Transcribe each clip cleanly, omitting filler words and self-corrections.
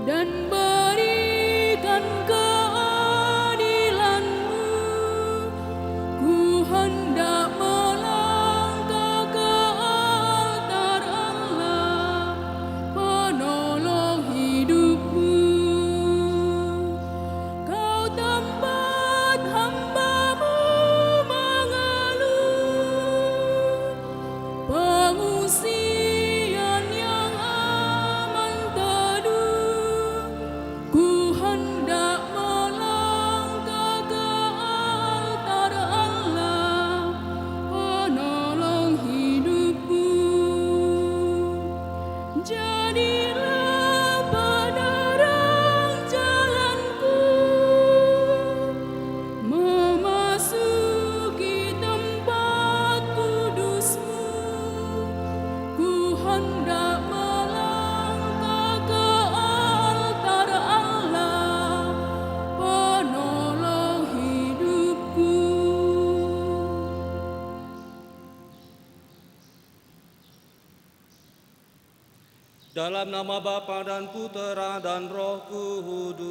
dan berikan keadilan-Mu. Ku hendak melangkah ke altar Allah, penolong hidupku. Kau tempat hamba-Mu mengeluh, pengungsian yang aman teduh. Ku hendak melangkah ke altar Allah, penolong hidupku. Jadilah penerang jalanku, memasuki tempat kudus-Mu. Ku hendak melangkah ke altar Allah, penolong hidupku. Dalam nama Bapa dan Putera dan Roh Kudus.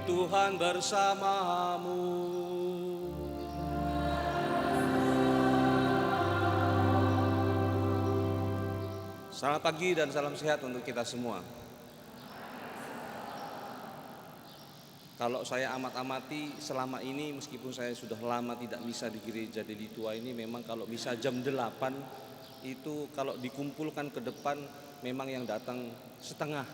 Tuhan bersamamu. Selamat pagi dan salam sehat untuk kita semua. Kalau saya amati selama ini, meskipun saya sudah lama tidak misa di gereja Deli Tua ini, memang kalau misa jam 8 itu kalau dikumpulkan ke depan memang yang datang setengah.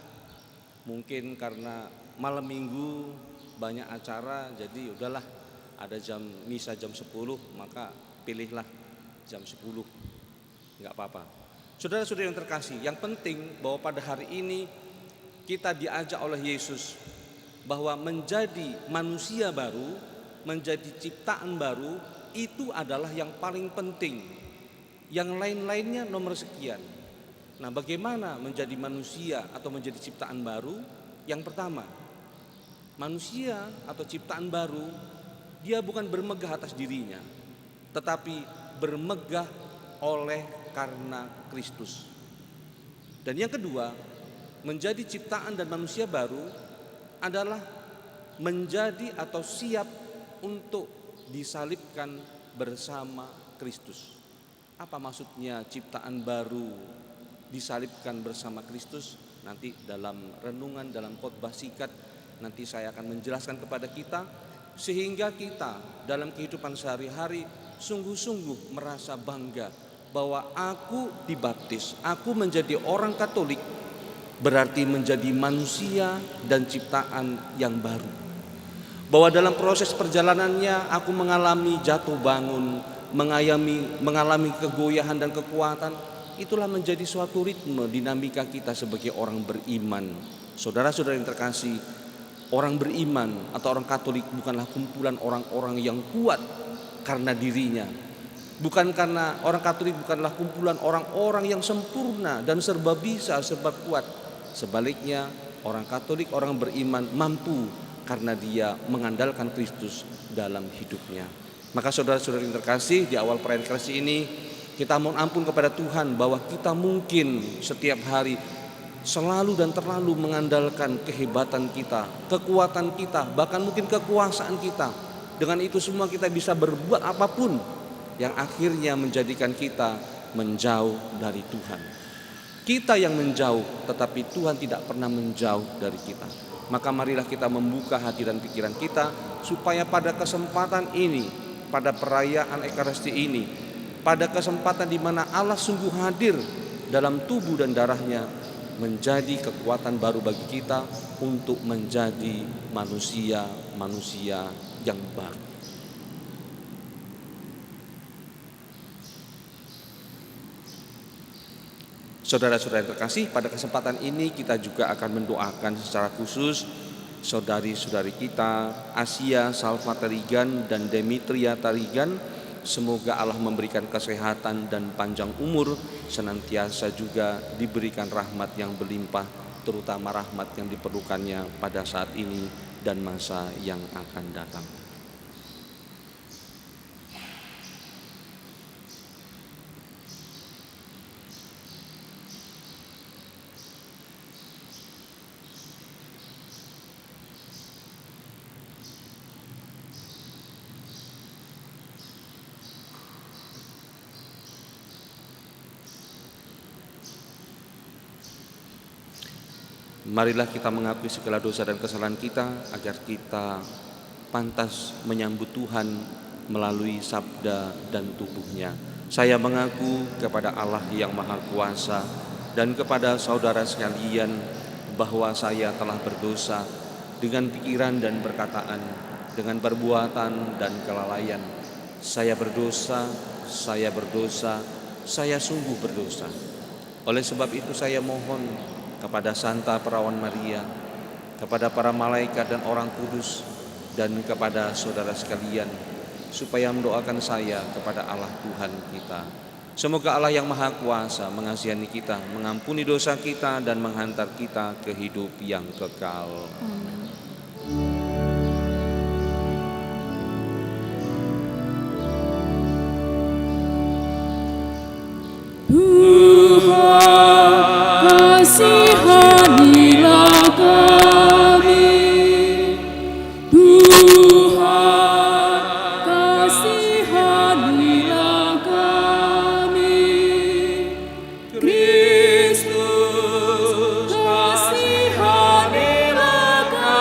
Mungkin karena malam minggu banyak acara, jadi udahlah ada misa jam 10, maka pilihlah jam 10, nggak apa-apa. Saudara-saudara yang terkasih, yang penting bahwa pada hari ini kita diajak oleh Yesus bahwa menjadi manusia baru, menjadi ciptaan baru, itu adalah yang paling penting. Yang lain-lainnya nomor sekian. Nah, bagaimana menjadi manusia atau menjadi ciptaan baru? Yang pertama, manusia atau ciptaan baru, dia bukan bermegah atas dirinya, tetapi bermegah oleh karena Kristus. Dan yang kedua, menjadi ciptaan dan manusia baru adalah menjadi atau siap untuk disalibkan bersama Kristus. Apa maksudnya ciptaan baru disalibkan bersama Kristus? Nanti dalam renungan, dalam khotbah singkat, nanti saya akan menjelaskan kepada kita, sehingga kita dalam kehidupan sehari-hari sungguh-sungguh merasa bangga bahwa aku dibaptis, aku menjadi orang Katolik, berarti menjadi manusia dan ciptaan yang baru. Bahwa dalam proses perjalanannya aku mengalami jatuh bangun, mengalami kegoyahan dan kekuatan. Itulah menjadi suatu ritme dinamika kita sebagai orang beriman. Saudara-saudara yang terkasih, orang beriman atau orang Katolik bukanlah kumpulan orang-orang yang kuat karena dirinya. Bukan karena orang Katolik bukanlah kumpulan orang-orang yang sempurna dan serba bisa, serba kuat. Sebaliknya, orang Katolik, orang beriman mampu karena dia mengandalkan Kristus dalam hidupnya. Maka saudara-saudara yang terkasih, di awal perayaan Kresi ini kita mohon ampun kepada Tuhan bahwa kita mungkin setiap hari selalu dan terlalu mengandalkan kehebatan kita, kekuatan kita, bahkan mungkin kekuasaan kita. Dengan itu semua kita bisa berbuat apapun yang akhirnya menjadikan kita menjauh dari Tuhan. Kita yang menjauh, tetapi Tuhan tidak pernah menjauh dari kita. Maka marilah kita membuka hati dan pikiran kita, supaya pada kesempatan ini, pada perayaan Ekaristi ini, pada kesempatan di mana Allah sungguh hadir dalam tubuh dan darahnya, menjadi kekuatan baru bagi kita untuk menjadi manusia-manusia yang baru. Saudara-saudara yang terkasih, pada kesempatan ini kita juga akan mendoakan secara khusus saudari-saudari kita Asia Salva Tarigan dan Demetria Tarigan. Semoga Allah memberikan kesehatan dan panjang umur, senantiasa juga diberikan rahmat yang berlimpah, terutama rahmat yang diperlukannya pada saat ini dan masa yang akan datang. Marilah kita mengakui segala dosa dan kesalahan kita agar kita pantas menyambut Tuhan melalui sabda dan tubuhnya. Saya mengaku kepada Allah yang Maha Kuasa dan kepada saudara sekalian bahwa saya telah berdosa dengan pikiran dan perkataan, dengan perbuatan dan kelalaian. Saya berdosa, saya sungguh berdosa. Oleh sebab itu saya mohon kepada Santa Perawan Maria, kepada para malaikat dan orang kudus, dan kepada saudara sekalian, supaya mendoakan saya kepada Allah Tuhan kita. Semoga Allah yang Maha Kuasa mengasihani kita, mengampuni dosa kita, dan menghantar kita ke hidup yang kekal. Tuhan, kasihanilah kami. Tuhan, kasihanilah kami. Kristus, kasihanilah kami.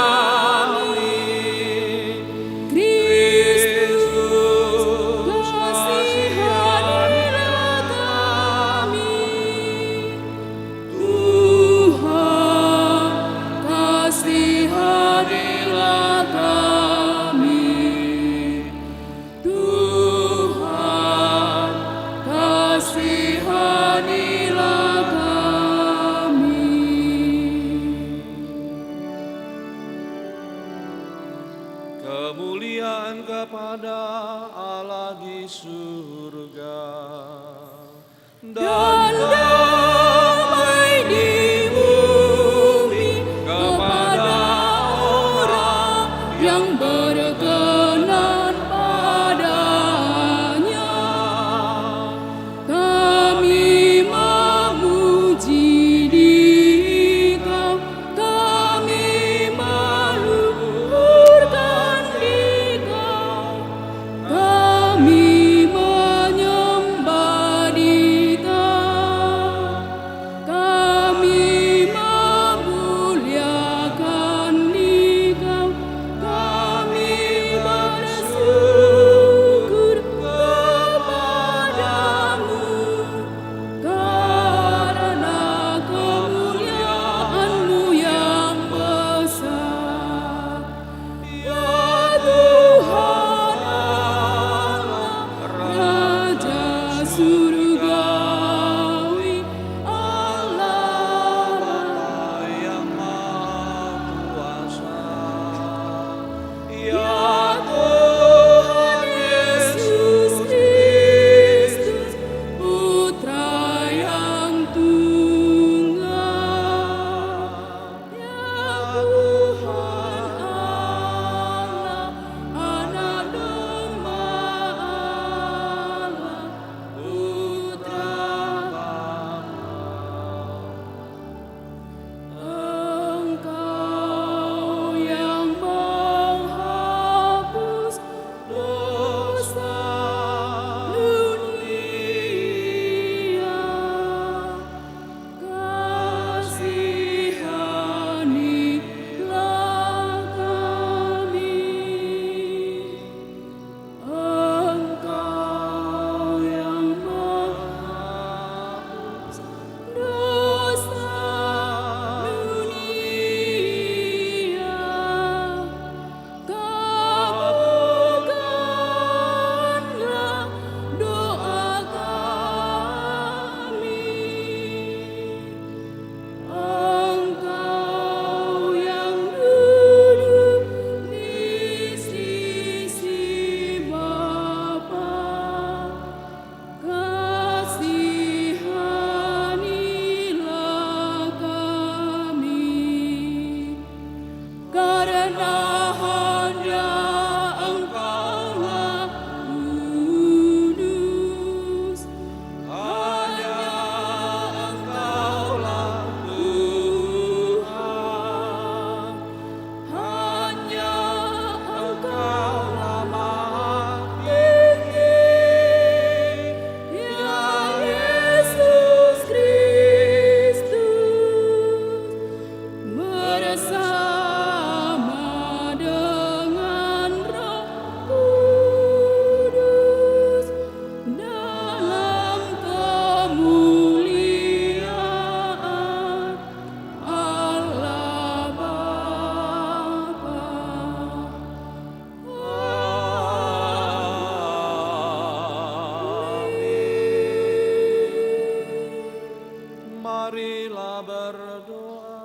Marilah berdoa.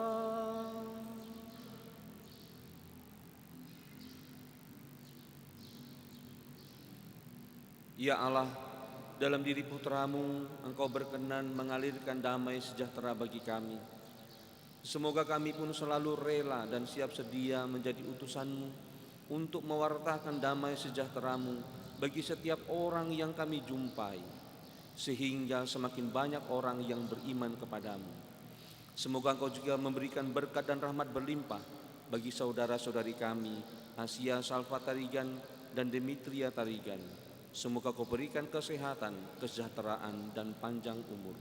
Ya Allah, dalam diri putramu Engkau berkenan mengalirkan damai sejahtera bagi kami. Semoga kami pun selalu rela dan siap sedia menjadi utusanmu untuk mewartakan damai sejahteramu bagi setiap orang yang kami jumpai, sehingga semakin banyak orang yang beriman kepadamu. Semoga Engkau juga memberikan berkat dan rahmat berlimpah bagi saudara-saudari kami, Asia Salva Tarigan dan Demetria Tarigan. Semoga Kau berikan kesehatan, kesejahteraan, dan panjang umur.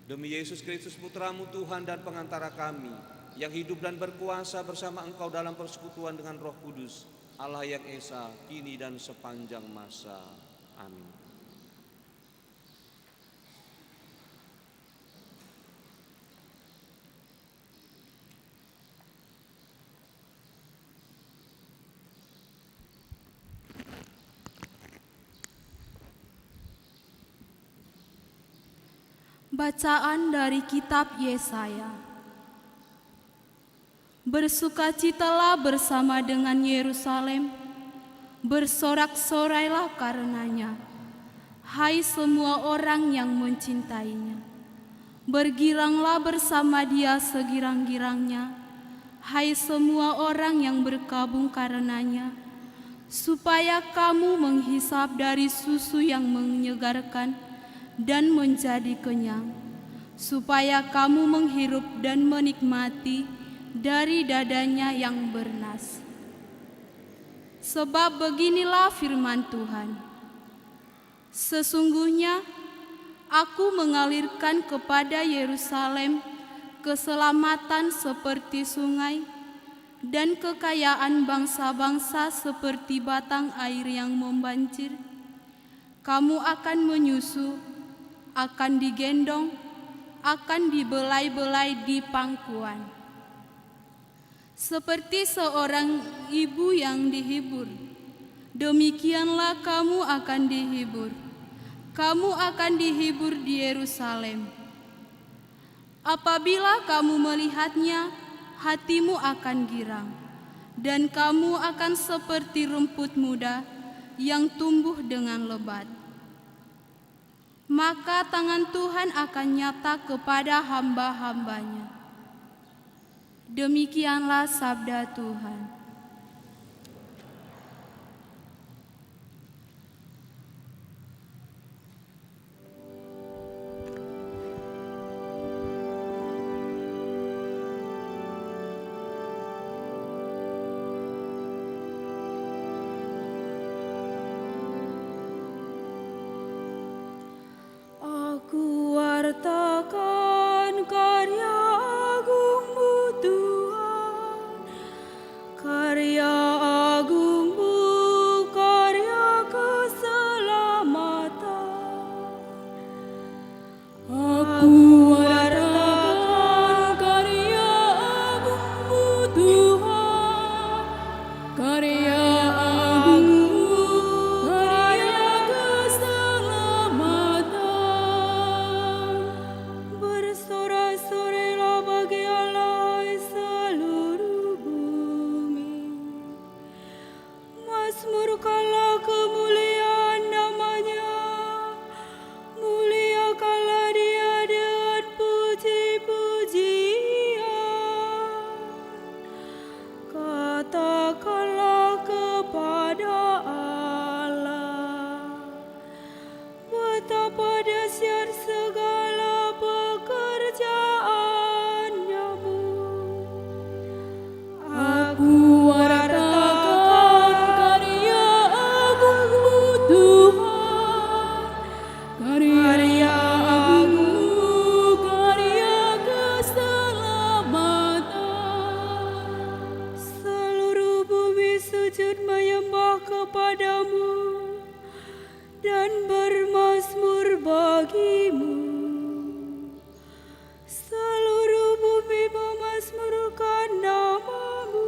Demi Yesus Kristus Putramu Tuhan dan pengantara kami, yang hidup dan berkuasa bersama Engkau dalam persekutuan dengan Roh Kudus, Allah yang Esa, kini dan sepanjang masa. Amin. Bacaan dari kitab Yesaya. Bersukacitalah bersama dengan Yerusalem, bersorak-sorailah karenanya, hai semua orang yang mencintainya. Bergiranglah bersama dia segirang-girangnya, hai semua orang yang berkabung karenanya, supaya kamu menghisap dari susu yang menyegarkan dan menjadi kenyang, supaya kamu menghirup dan menikmati dari dadanya yang bernas. Sebab beginilah firman Tuhan, sesungguhnya aku mengalirkan kepada Yerusalem keselamatan seperti sungai, dan kekayaan bangsa-bangsa seperti batang air yang membanjir. Kamu akan menyusu, akan digendong, akan dibelai-belai di pangkuan. Seperti seorang ibu yang dihibur, demikianlah kamu akan dihibur. Kamu akan dihibur di Yerusalem. Apabila kamu melihatnya, hatimu akan girang, dan kamu akan seperti rumput muda yang tumbuh dengan lebat. Maka tangan Tuhan akan nyata kepada hamba-hambanya. Demikianlah sabda Tuhan. Aku wartakan karya agungmu Tuhan, karya agungmu, karya keselamatan. Aku wartakan karya agungmu Tuhan, karya agungmu, karya keselamatan. Bersorak-sorailah bagi Allah seluruh bumi. Mazmurkanlah kemuliaan namanya, muliakanlah dia dengan puji-pujian. Katakanlah kepada Allah, betapa dahsyat segala pekerjaannya-Mu. Aku wartakan karya agungmu Tuhan, karya agungmu, karya keselamatan. Seluruh bumi sujud menyembah kepada-Mu dan bermazmur bagi-Mu. Seluruh bumi memazmurkan nama-Mu.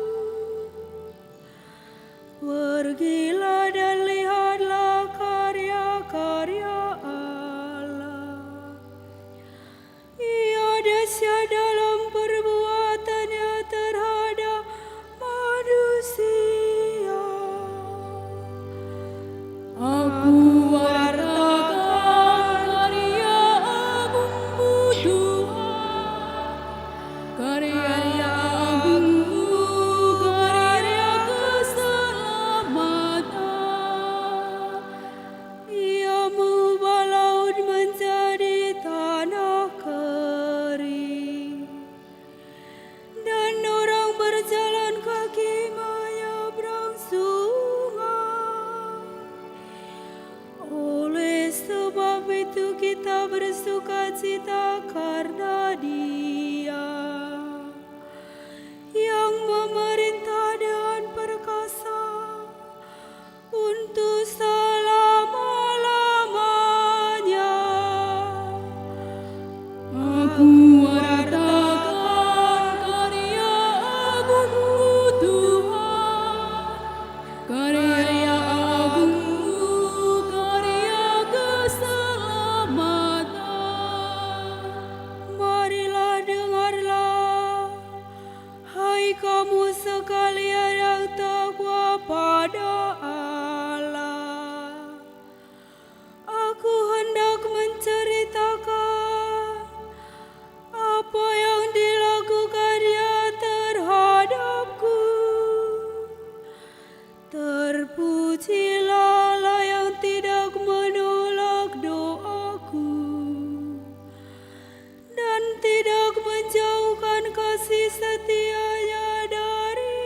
Pergilah dan lihatlah karya-karya Allah. Ia bersukacita karena Dia yang memerintah dengan perkasa untuk selama-lamanya. Aku wartakan karya agung-Mu Tuhan, karya agung-Mu, karya keselamatan. Marilah dengarlah, hai kamu sekalian yang takwa pada Allah. Aku hendak menceritakan apa yang dilakukannya terhadapku. Terpujilah Allah yang tidak menolak doaku dan tidak menjauhkan kasih setia-Nya daripadaku.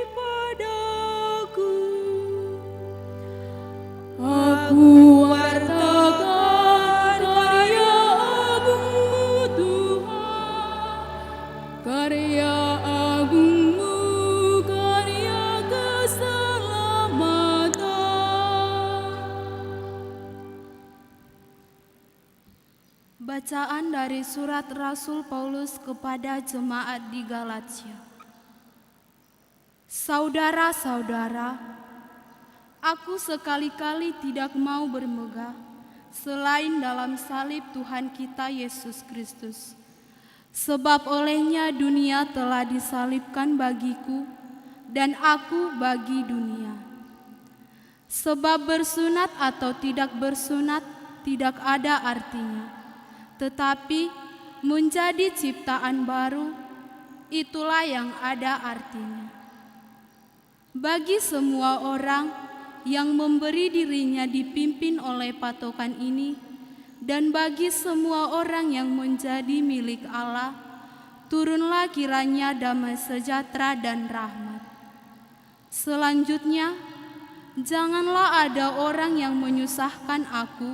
Aku wartakan karya agung-Mu Tuhan, karya agung-Mu, karya keselamatan. Bacaan dari surat Rasul Paulus kepada jemaat di Galatia. Saudara-saudara, aku sekali-kali tidak mau bermegah selain dalam salib Tuhan kita Yesus Kristus. Sebab olehnya dunia telah disalibkan bagiku dan aku bagi dunia. Sebab bersunat atau tidak bersunat tidak ada artinya, tetapi menjadi ciptaan baru, itulah yang ada artinya. Bagi semua orang yang memberi dirinya dipimpin oleh patokan ini, dan bagi semua orang yang menjadi milik Allah, turunlah kiranya damai sejahtera dan rahmat. Selanjutnya, janganlah ada orang yang menyusahkan aku,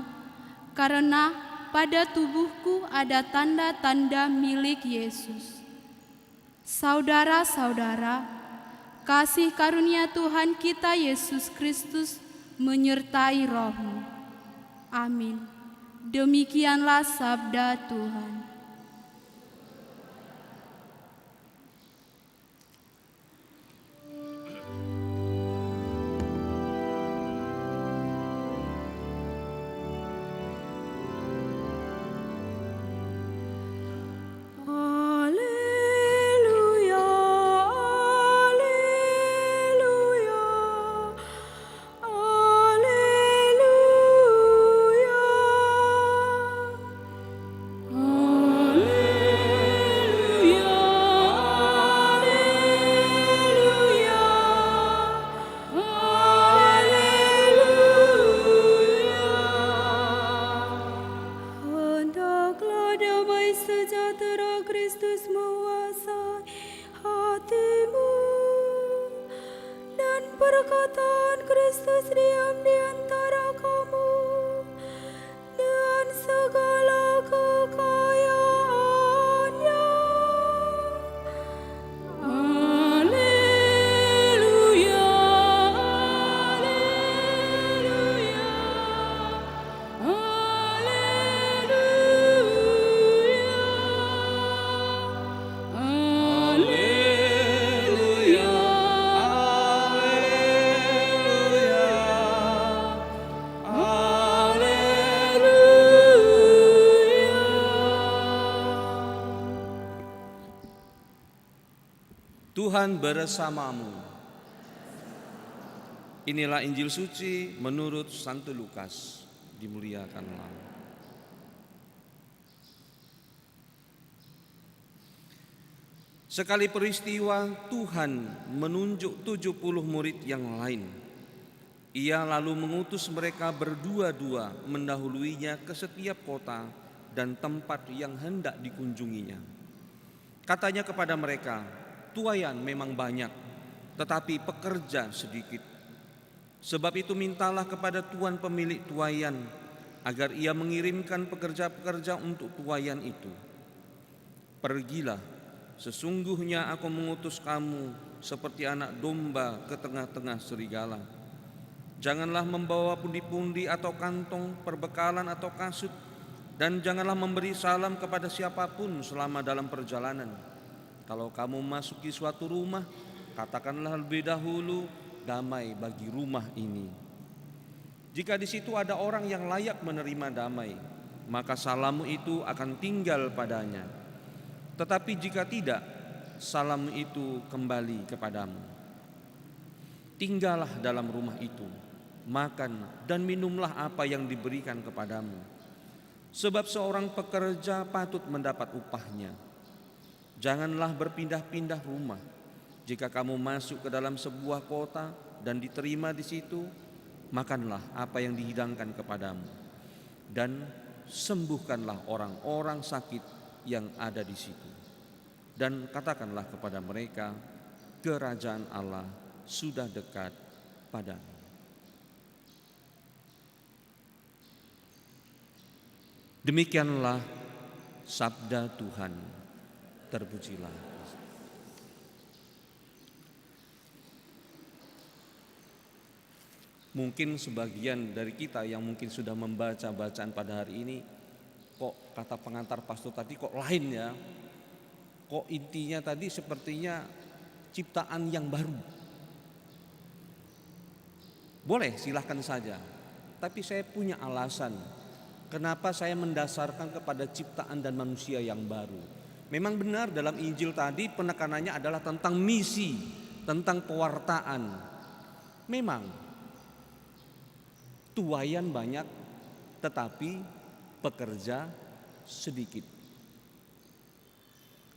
karena pada tubuhku ada tanda-tanda milik Yesus. Saudara-saudara, kasih karunia Tuhan kita Yesus Kristus menyertai rohmu. Amin. Demikianlah sabda Tuhan. perkataan Kristus diam di antara kamu dan segala kekayaannya. Haleluya, haleluya, haleluya, haleluya. Tuhan bersamamu. Inilah Injil suci menurut Santo Lukas. Dimuliakanlah. Sekali peristiwa Tuhan menunjuk 70 murid yang lain. Ia lalu mengutus mereka berdua-dua mendahuluinya ke setiap kota dan tempat yang hendak dikunjunginya. Katanya kepada mereka, tuaian memang banyak, tetapi pekerja sedikit. Sebab itu mintalah kepada Tuhan pemilik tuaian agar ia mengirimkan pekerja-pekerja untuk tuaian itu. Pergilah, sesungguhnya aku mengutus kamu seperti anak domba ke tengah-tengah serigala. Janganlah membawa pundi-pundi atau kantong, perbekalan atau kasut, dan janganlah memberi salam kepada siapapun selama dalam perjalanan. Kalau kamu masuki suatu rumah, katakanlah lebih dahulu, damai bagi rumah ini. Jika di situ ada orang yang layak menerima damai, maka salammu itu akan tinggal padanya. Tetapi jika tidak, salammu itu kembali kepadamu. Tinggallah dalam rumah itu, makan dan minumlah apa yang diberikan kepadamu. Sebab seorang pekerja patut mendapat upahnya. Janganlah berpindah-pindah rumah. Jika kamu masuk ke dalam sebuah kota dan diterima di situ, makanlah apa yang dihidangkan kepadamu, dan sembuhkanlah orang-orang sakit yang ada di situ. Dan katakanlah kepada mereka, kerajaan Allah sudah dekat padamu. Demikianlah sabda Tuhan. Terpujilah. Mungkin sebagian dari kita yang mungkin sudah membaca bacaan pada hari ini, kok kata pengantar pastor tadi kok lain ya? Kok intinya tadi sepertinya ciptaan yang baru. Boleh, silahkan saja. Tapi saya punya alasan kenapa saya mendasarkan kepada ciptaan dan manusia yang baru. Memang benar dalam Injil tadi penekanannya adalah tentang misi, tentang pewartaan. Memang tuaian banyak, tetapi pekerja sedikit.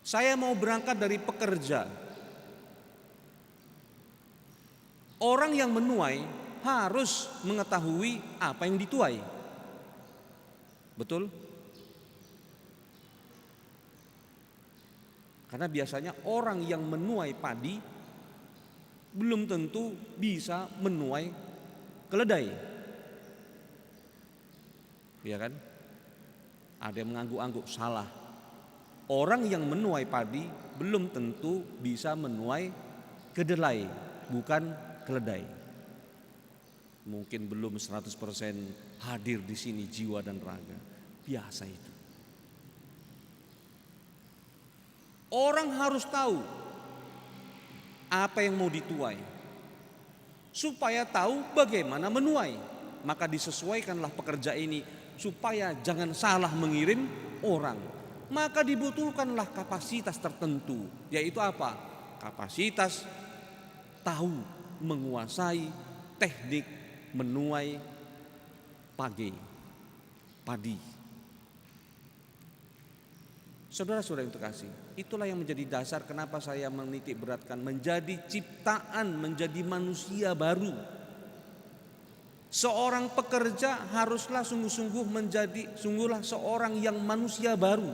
Saya mau berangkat dari pekerja. Orang yang menuai harus mengetahui apa yang dituai. Betul? Karena biasanya orang yang menuai padi belum tentu bisa menuai keledai. Ya kan? Ada yang mengangguk-angguk, salah. Orang yang menuai padi belum tentu bisa menuai kedelai, bukan keledai. Mungkin belum 100% hadir di sini jiwa dan raga. Biasa itu. Orang harus tahu apa yang mau dituai, supaya tahu bagaimana menuai. Maka disesuaikanlah pekerja ini supaya jangan salah mengirim orang. Maka dibutuhkanlah kapasitas tertentu, yaitu apa? Kapasitas tahu menguasai teknik menuai padi. Saudara-saudara yang terkasih, itulah yang menjadi dasar kenapa saya menitik beratkan menjadi ciptaan, menjadi manusia baru. Seorang pekerja haruslah sungguh-sungguh menjadi seorang yang manusia baru,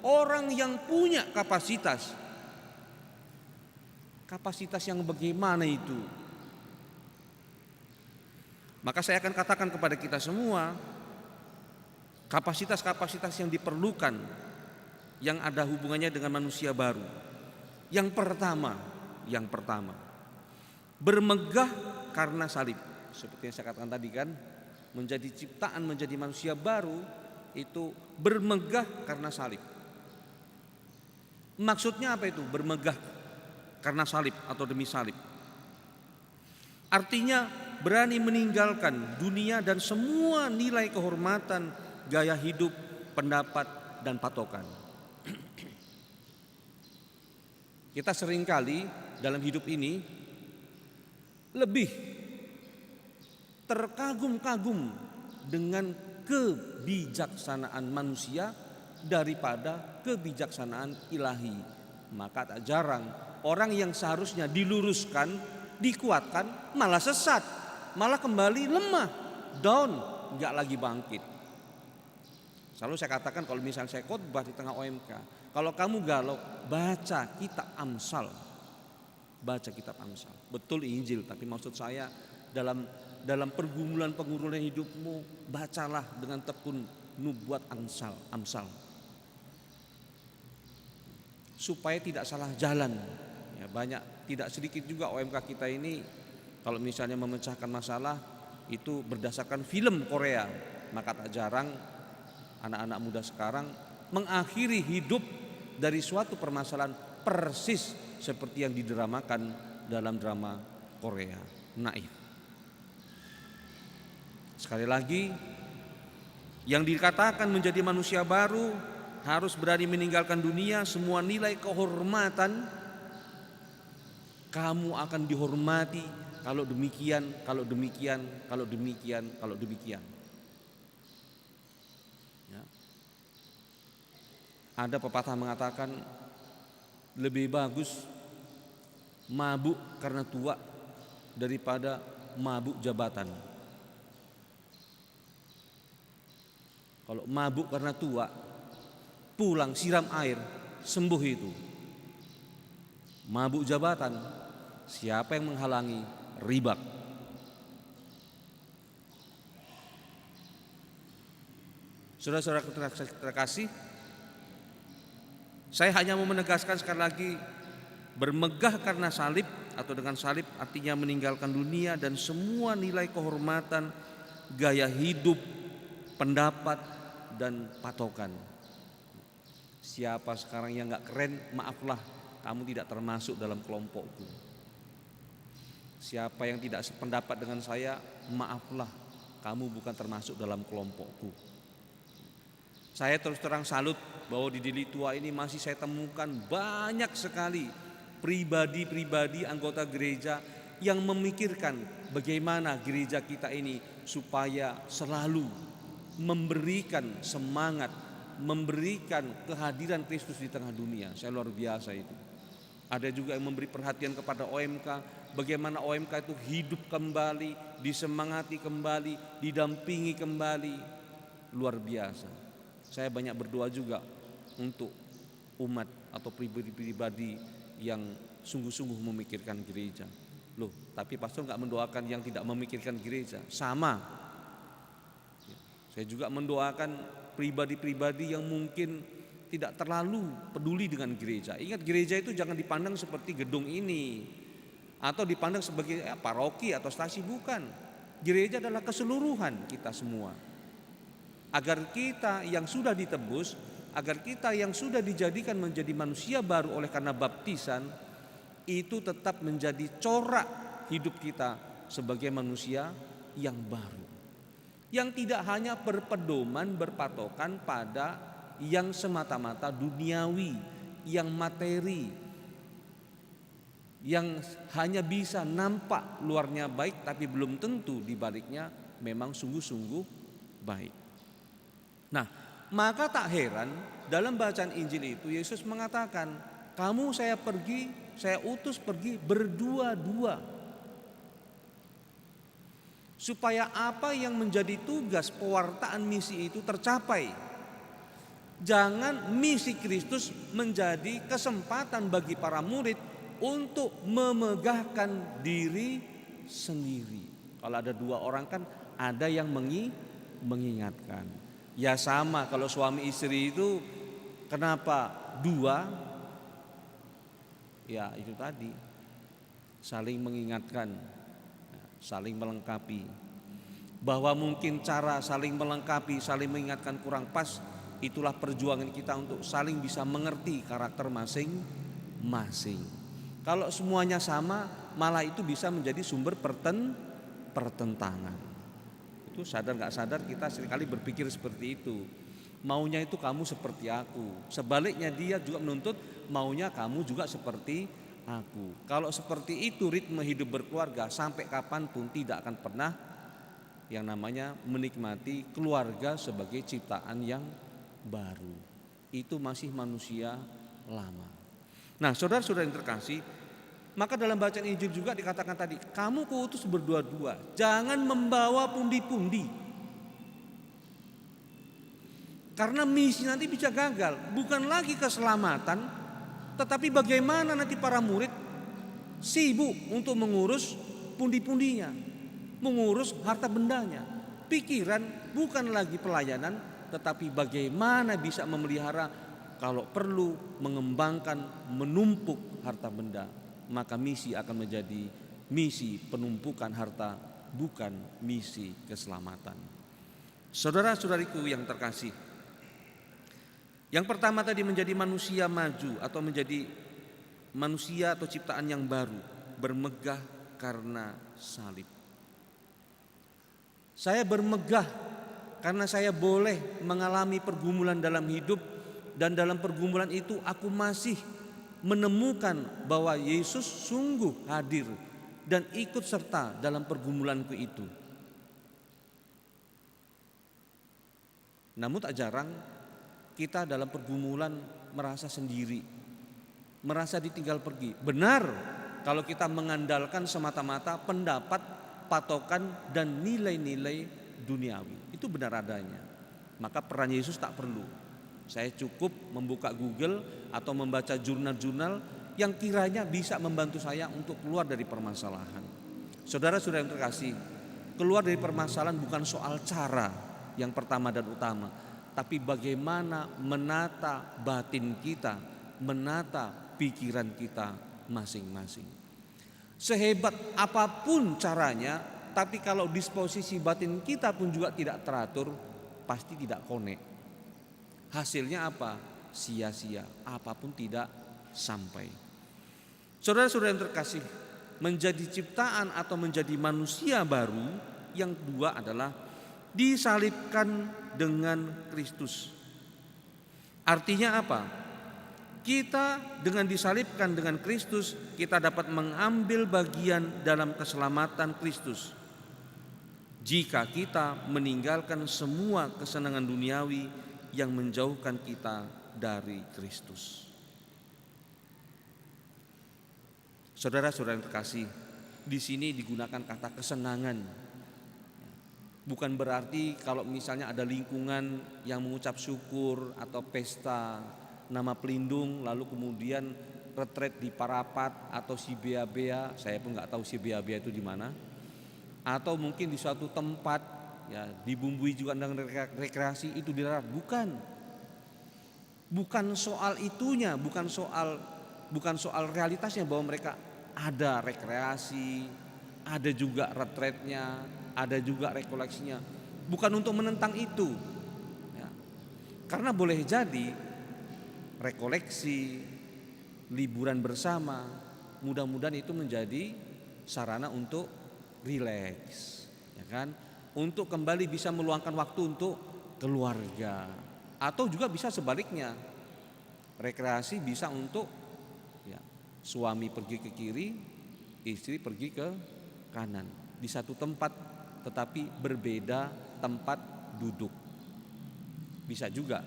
orang yang punya kapasitas. Kapasitas yang bagaimana itu? Maka saya akan katakan kepada kita semua, kapasitas-kapasitas yang diperlukan yang ada hubungannya dengan manusia baru. Yang pertama, bermegah karena salib. Seperti yang saya katakan tadi kan, menjadi ciptaan, menjadi manusia baru itu bermegah karena salib. Maksudnya apa itu? Bermegah karena salib atau demi salib. Artinya berani meninggalkan dunia dan semua nilai kehormatan, gaya hidup, pendapat, dan patokan. Kita seringkali dalam hidup ini lebih terkagum-kagum dengan kebijaksanaan manusia daripada kebijaksanaan ilahi. Maka tak jarang orang yang seharusnya diluruskan, dikuatkan, malah sesat, malah kembali lemah, down, enggak lagi bangkit. Selalu saya katakan kalau misalnya saya khotbah di tengah OMK, kalau kamu galau, baca kitab Amsal. Baca kitab Amsal. Betul Injil, tapi maksud saya dalam dalam pergumulan hidupmu, bacalah dengan tekun nubuat Amsal. Supaya tidak salah jalan. Ya, banyak, tidak sedikit juga OMK kita ini kalau misalnya memecahkan masalah itu berdasarkan film Korea. Maka tak jarang anak-anak muda sekarang mengakhiri hidup dari suatu permasalahan persis seperti yang didramakan dalam drama Korea, Naif. Sekali lagi, yang dikatakan menjadi manusia baru harus berani meninggalkan dunia, semua nilai kehormatan. Kamu akan dihormati kalau demikian, kalau demikian, kalau demikian, kalau demikian. Ya. Ada pepatah mengatakan lebih bagus mabuk karena tua daripada mabuk jabatan. Kalau mabuk karena tua, pulang siram air, sembuh itu. Mabuk jabatan, siapa yang menghalangi, ribak. Saudara-saudara terkasih, saya hanya mau menegaskan sekali lagi, bermegah karena salib atau dengan salib artinya meninggalkan dunia dan semua nilai kehormatan, gaya hidup, pendapat, dan patokan. Siapa sekarang yang gak keren, maaflah, kamu tidak termasuk dalam kelompokku. Siapa yang tidak sependapat dengan saya, maaflah, kamu bukan termasuk dalam kelompokku. Saya terus terang salut bahwa di Deli Tua ini masih saya temukan banyak sekali pribadi-pribadi anggota gereja yang memikirkan bagaimana gereja kita ini supaya selalu memberikan semangat, memberikan kehadiran Kristus di tengah dunia. Saya luar biasa itu. Ada juga yang memberi perhatian kepada OMK, bagaimana OMK itu hidup kembali, disemangati kembali, didampingi kembali. Luar biasa. Saya banyak berdoa juga untuk umat atau pribadi-pribadi yang sungguh-sungguh memikirkan gereja. Loh, tapi pastor gak mendoakan yang tidak memikirkan gereja. Sama. Saya juga mendoakan pribadi-pribadi yang mungkin tidak terlalu peduli dengan gereja. Ingat, gereja itu jangan dipandang seperti gedung ini atau dipandang sebagai paroki atau stasi, bukan. Gereja adalah keseluruhan kita semua. Agar kita yang sudah ditebus, agar kita yang sudah dijadikan menjadi manusia baru oleh karena baptisan, itu tetap menjadi corak hidup kita sebagai manusia yang baru. Yang tidak hanya berpedoman, berpatokan pada yang semata-mata duniawi, yang materi, yang hanya bisa nampak luarnya baik tapi belum tentu di baliknya memang sungguh-sungguh baik. Nah, maka tak heran dalam bacaan Injil itu Yesus mengatakan, kamu saya utus pergi berdua-dua. Supaya apa yang menjadi tugas pewartaan misi itu tercapai. Jangan misi Kristus menjadi kesempatan bagi para murid untuk memegahkan diri sendiri. Kalau ada dua orang kan ada yang mengingatkan. Ya sama kalau suami istri itu kenapa dua? Ya itu tadi, saling mengingatkan, saling melengkapi. Bahwa mungkin cara saling melengkapi, saling mengingatkan kurang pas, itulah perjuangan kita untuk saling bisa mengerti karakter masing-masing. Kalau semuanya sama, malah itu bisa menjadi sumber pertentangan. Itu sadar gak sadar kita seringkali berpikir seperti itu. Maunya itu kamu seperti aku. Sebaliknya dia juga menuntut maunya kamu juga seperti aku. Kalau seperti itu ritme hidup berkeluarga, sampai kapanpun tidak akan pernah yang namanya menikmati keluarga sebagai ciptaan yang baru. Itu masih manusia lama. Nah, saudara-saudara yang terkasih, maka dalam bacaan Injil juga dikatakan tadi, kamu kuutus berdua-dua, jangan membawa pundi-pundi. Karena misi nanti bisa gagal, bukan lagi keselamatan, tetapi bagaimana nanti para murid sibuk untuk mengurus pundi-pundinya. mengurus harta bendanya. Pikiran bukan lagi pelayanan, tetapi bagaimana bisa memelihara, kalau perlu mengembangkan, menumpuk harta benda. Maka misi akan menjadi misi penumpukan harta, bukan misi keselamatan. Saudara-saudariku yang terkasih, yang pertama tadi menjadi manusia maju atau menjadi manusia atau ciptaan yang baru, bermegah karena salib. Saya bermegah karena saya boleh mengalami pergumulan dalam hidup, dan dalam pergumulan itu aku masih menemukan bahwa Yesus sungguh hadir dan ikut serta dalam pergumulanku itu. Namun tak jarang kita dalam pergumulan merasa sendiri, merasa ditinggal pergi. Benar kalau kita mengandalkan semata-mata pendapat, patokan, dan nilai-nilai duniawi. Itu benar adanya. Maka peran Yesus tak perlu. Saya cukup membuka Google atau membaca jurnal-jurnal yang kiranya bisa membantu saya untuk keluar dari permasalahan. Saudara-saudara yang terkasih, keluar dari permasalahan bukan soal cara yang pertama dan utama, tapi bagaimana menata batin kita, menata pikiran kita masing-masing. Sehebat apapun caranya, tapi kalau disposisi batin kita pun juga tidak teratur, pasti tidak connect. Hasilnya apa? Sia-sia, apapun tidak sampai. Saudara-saudara yang terkasih, menjadi ciptaan atau menjadi manusia baru yang kedua adalah disalibkan dengan Kristus. Artinya apa? Kita dengan disalibkan dengan Kristus, kita dapat mengambil bagian dalam keselamatan Kristus. Jika kita meninggalkan semua kesenangan duniawi yang menjauhkan kita dari Kristus. Saudara-saudara yang terkasih, di sini digunakan kata kesenangan. Bukan berarti kalau misalnya ada lingkungan yang mengucap syukur atau pesta nama pelindung, lalu kemudian retret di Parapat atau si Bea-Bea, saya pun nggak tahu si Bea-Bea itu di mana, atau mungkin di suatu tempat ya dibumbui juga dengan rekreasi, itu dilarang. Bukan soal itunya, bukan soal realitasnya bahwa mereka ada rekreasi, ada juga retretnya, ada juga rekoleksinya. Bukan untuk menentang itu ya. Karena boleh jadi rekoleksi, liburan bersama, mudah-mudahan itu menjadi sarana untuk rileks, ya kan? Untuk kembali bisa meluangkan waktu untuk keluarga, atau juga bisa sebaliknya, rekreasi bisa untuk ya, suami pergi ke kiri, istri pergi ke kanan, di satu tempat tetapi berbeda tempat duduk, bisa juga.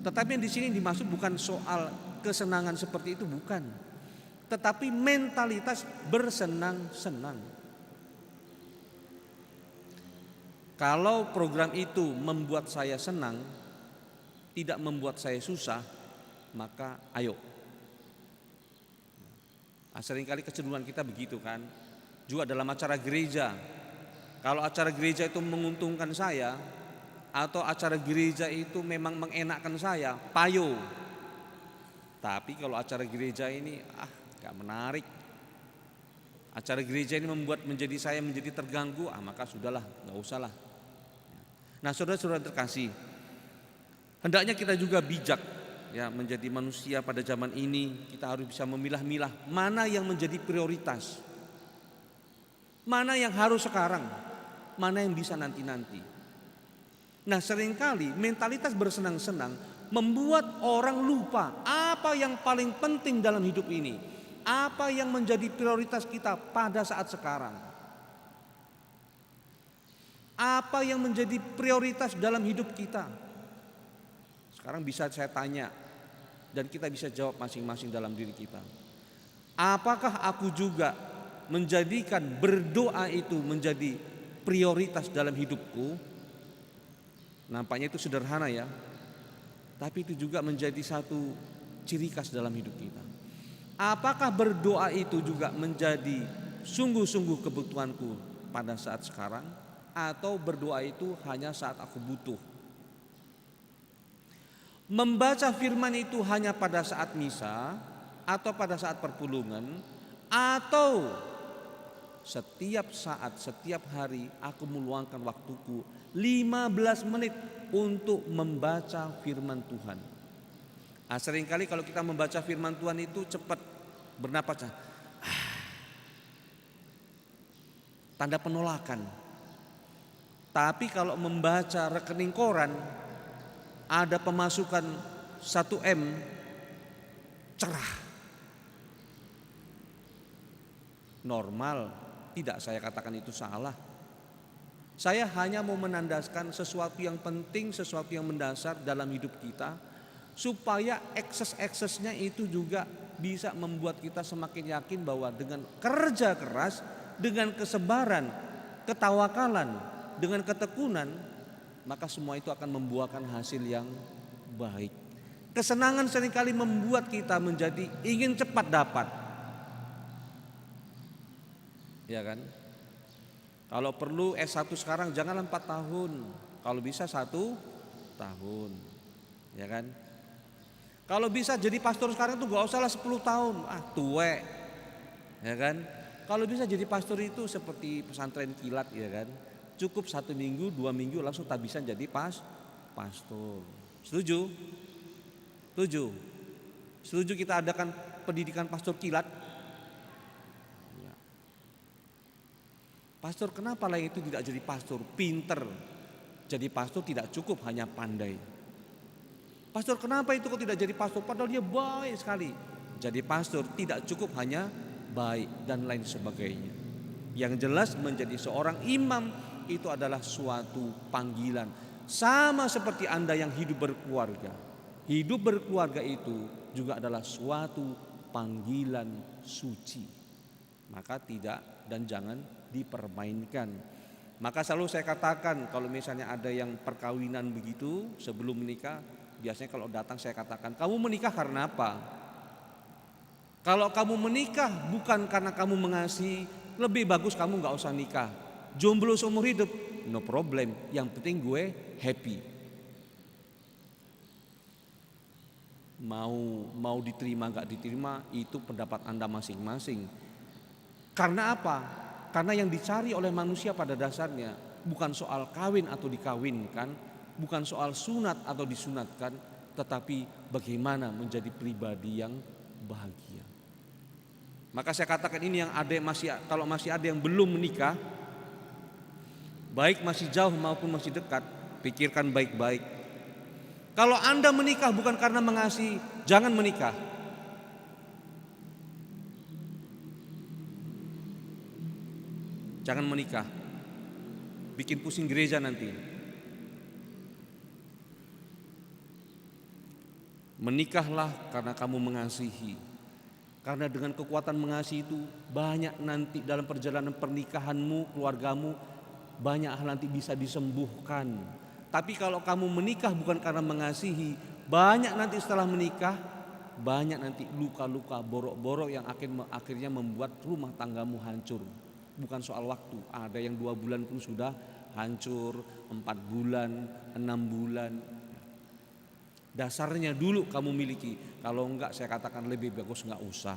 Tetapi yang di sini dimaksud bukan soal kesenangan seperti itu, bukan, tetapi mentalitas bersenang-senang. Kalau program itu membuat saya senang, tidak membuat saya susah, maka ayo. Seringkali kecenderungan kita begitu kan. Juga dalam acara gereja, kalau acara gereja itu menguntungkan saya, atau acara gereja itu memang mengenakkan saya, payo. Tapi kalau acara gereja ini gak menarik, acara gereja ini membuat saya menjadi terganggu, maka sudahlah, gak usahlah. Nah, saudara-saudara terkasih, hendaknya kita juga bijak ya, menjadi manusia pada zaman ini. Kita harus bisa memilah-milah mana yang menjadi prioritas, mana yang harus sekarang, mana yang bisa nanti-nanti. Nah, seringkali mentalitas bersenang-senang membuat orang lupa apa yang paling penting dalam hidup ini, apa yang menjadi prioritas kita pada saat sekarang. Apa yang menjadi prioritas dalam hidup kita? Sekarang bisa saya tanya dan kita bisa jawab masing-masing dalam diri kita. Apakah aku juga menjadikan berdoa itu menjadi prioritas dalam hidupku? Nampaknya itu sederhana ya, tapi itu juga menjadi satu ciri khas dalam hidup kita. Apakah berdoa itu juga menjadi sungguh-sungguh kebutuhanku pada saat sekarang, atau berdoa itu hanya saat aku butuh. Membaca firman itu hanya pada saat misa atau pada saat perpulungan, atau setiap saat, setiap hari aku meluangkan waktuku 15 menit untuk membaca firman Tuhan. Seringkali kalau kita membaca firman Tuhan itu cepat bernapas, tanda penolakan. Tapi kalau membaca rekening koran, ada pemasukan 1 M, cerah. Normal, tidak saya katakan itu salah. Saya hanya mau menandaskan sesuatu yang penting, sesuatu yang mendasar dalam hidup kita, supaya ekses-eksesnya itu juga bisa membuat kita semakin yakin bahwa dengan kerja keras, dengan kesabaran, ketawakalan, dengan ketekunan, maka semua itu akan membuahkan hasil yang baik. Kesenangan seringkali membuat kita menjadi ingin cepat dapat, ya kan? Kalau perlu S1 sekarang janganlah 4 tahun, kalau bisa 1 tahun, ya kan? Kalau bisa jadi pastor sekarang tuh gak usahlah 10 tahun, tuwek, ya kan? Kalau bisa jadi pastor itu seperti pesantren kilat, ya kan? Cukup 1 minggu, 2 minggu langsung tak bisa jadi pastor. Setuju? Setuju? Setuju kita adakan pendidikan pastor kilat? Ya. Pastor kenapa lah itu tidak jadi pastor? Pinter. Jadi pastor tidak cukup hanya pandai. Pastor kenapa itu kok tidak jadi pastor? Padahal dia baik sekali. Jadi pastor tidak cukup hanya baik dan lain sebagainya. Yang jelas menjadi seorang imam itu adalah suatu panggilan. Sama seperti Anda yang hidup berkeluarga. Hidup berkeluarga itu juga adalah suatu panggilan suci. Maka tidak dan jangan dipermainkan. Maka selalu saya katakan kalau misalnya ada yang perkawinan begitu sebelum menikah, biasanya kalau datang saya katakan, kamu menikah karena apa? Kalau kamu menikah bukan karena kamu mengasihi, lebih bagus kamu gak usah nikah. Jomblo seumur hidup, no problem. Yang penting gue happy. Mau diterima gak diterima itu pendapat Anda masing-masing. Karena apa? Karena yang dicari oleh manusia pada dasarnya bukan soal kawin atau dikawinkan, bukan soal sunat atau disunatkan, tetapi bagaimana menjadi pribadi yang bahagia. Maka saya katakan ini yang ada kalau masih ada yang belum menikah, baik masih jauh maupun masih dekat, pikirkan baik-baik. Kalau Anda menikah bukan karena mengasihi, jangan menikah. Jangan menikah. Bikin pusing gereja nanti. Menikahlah karena kamu mengasihi. Karena dengan kekuatan mengasihi itu banyak nanti dalam perjalanan pernikahanmu, keluargamu, banyak hal nanti bisa disembuhkan. Tapi kalau kamu menikah bukan karena mengasihi, banyak nanti setelah menikah, banyak nanti luka-luka, borok-borok yang akhirnya membuat rumah tanggamu hancur. Bukan soal waktu, ada yang 2 bulan pun sudah hancur, 4 bulan, 6 bulan. Dasarnya dulu kamu miliki, kalau enggak saya katakan lebih bagus enggak usah.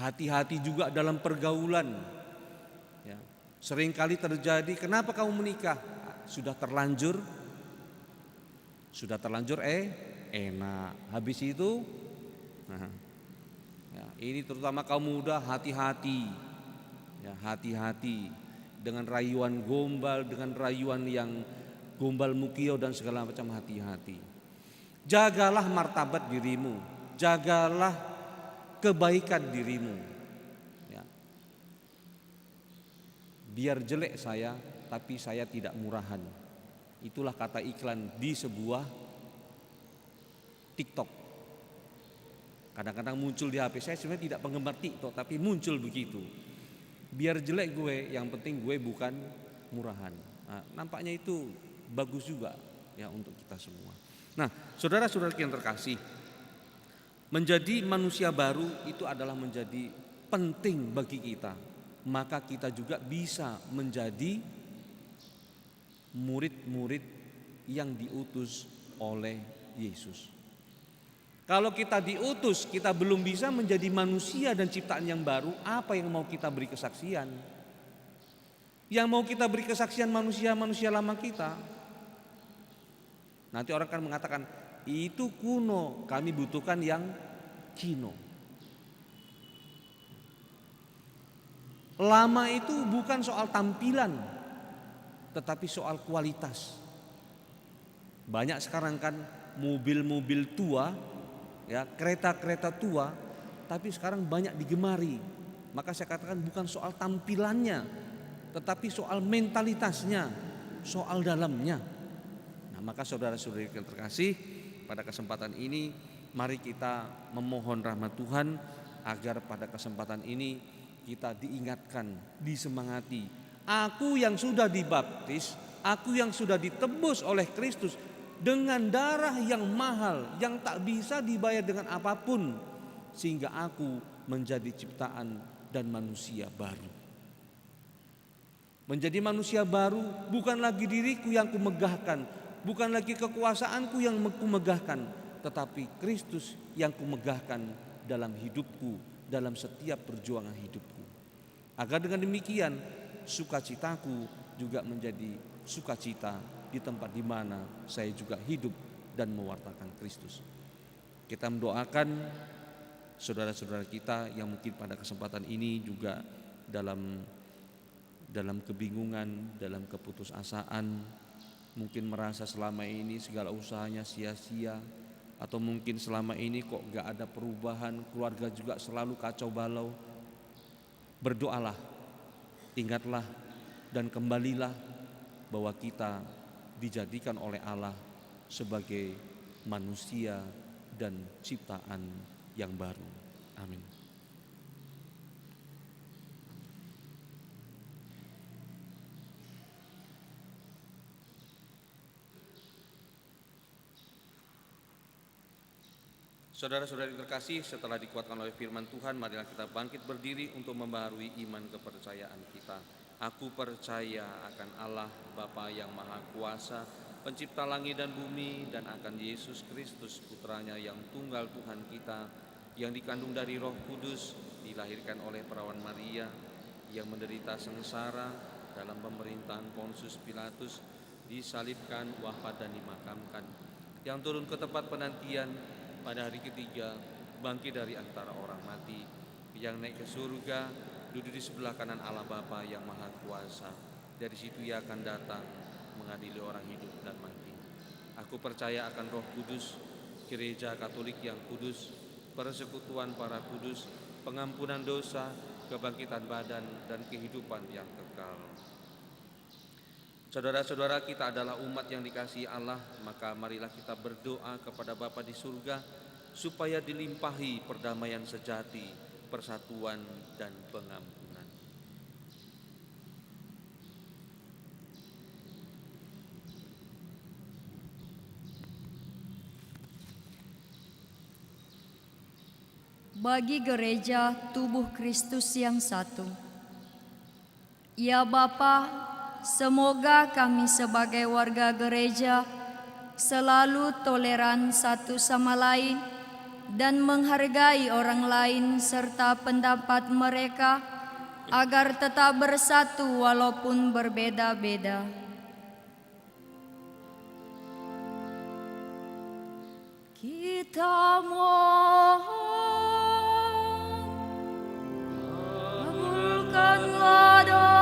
Hati-hati juga dalam pergaulan. Ya. Seringkali terjadi, kenapa kamu menikah? Sudah terlanjur enak. Habis itu, ini terutama kaum muda hati-hati, ya hati-hati dengan rayuan gombal, dengan rayuan yang gombal mukio dan segala macam, hati-hati. Jagalah martabat dirimu, jagalah kebaikan dirimu. Ya. Biar jelek saya, tapi saya tidak murahan. Itulah kata iklan di sebuah TikTok. Kadang-kadang muncul di HP saya, sebenarnya tidak penggemar TikTok, tapi muncul begitu. Biar jelek gue, yang penting gue bukan murahan. Nah, nampaknya itu bagus juga ya untuk kita semua. Nah, saudara-saudara yang terkasih, menjadi manusia baru itu adalah menjadi penting bagi kita. maka kita juga bisa menjadi murid-murid yang diutus oleh Yesus. Kalau kita diutus, kita belum bisa menjadi manusia dan ciptaan yang baru, apa yang mau kita beri kesaksian? Yang mau kita beri kesaksian manusia-manusia lama kita. Nanti orang kan mengatakan, itu kuno, kami butuhkan yang kino. Lama itu bukan soal tampilan, tetapi soal kualitas. Banyak sekarang kan mobil-mobil tua, ya, kereta-kereta tua, tapi sekarang banyak digemari. Maka saya katakan bukan soal tampilannya, tetapi soal mentalitasnya, soal dalamnya. Nah, maka saudara-saudari yang terkasih, pada kesempatan ini mari kita memohon rahmat Tuhan agar pada kesempatan ini kita diingatkan, disemangati. Aku yang sudah dibaptis, aku yang sudah ditebus oleh Kristus dengan darah yang mahal, yang tak bisa dibayar dengan apapun, sehingga aku menjadi ciptaan dan manusia baru. Menjadi manusia baru bukan lagi diriku yang kumegahkan, bukan lagi kekuasaanku yang kumegahkan, tetapi Kristus yang kumegahkan dalam hidupku, dalam setiap perjuangan hidupku. Agar dengan demikian sukacitaku juga menjadi sukacita di tempat di mana saya juga hidup dan mewartakan Kristus. Kita mendoakan saudara-saudara kita yang mungkin pada kesempatan ini juga dalam kebingungan, dalam keputusasaan, mungkin merasa selama ini segala usahanya sia-sia, atau mungkin selama ini kok gak ada perubahan, keluarga juga selalu kacau balau. Berdoalah, ingatlah dan kembalilah bahwa kita dijadikan oleh Allah sebagai manusia dan ciptaan yang baru. Amin. Saudara-saudari terkasih, setelah dikuatkan oleh firman Tuhan, marilah kita bangkit berdiri untuk membaharui iman kepercayaan kita. Aku percaya akan Allah Bapa yang Maha Kuasa, Pencipta langit dan bumi, dan akan Yesus Kristus, Putranya yang tunggal Tuhan kita, yang dikandung dari Roh Kudus, dilahirkan oleh perawan Maria, yang menderita sengsara dalam pemerintahan Pontius Pilatus, disalibkan, wafat dan dimakamkan, yang turun ke tempat penantian, pada hari ketiga bangkit dari antara orang mati, yang naik ke surga, duduk di sebelah kanan Allah Bapa yang Maha Kuasa. Dari situ Ia akan datang mengadili orang hidup dan mati. Aku percaya akan Roh Kudus, Gereja Katolik yang kudus, persekutuan para kudus, pengampunan dosa, kebangkitan badan, dan kehidupan yang kekal. Saudara-saudara, kita adalah umat yang dikasihi Allah, maka marilah kita berdoa kepada Bapa di surga supaya dilimpahi perdamaian sejati, persatuan, dan pengampunan. Bagi gereja tubuh Kristus yang satu. Ya Bapa, semoga kami sebagai warga gereja selalu toleran satu sama lain dan menghargai orang lain serta pendapat mereka agar tetap bersatu walaupun berbeda-beda. Kita mohon, kabulkanlah doa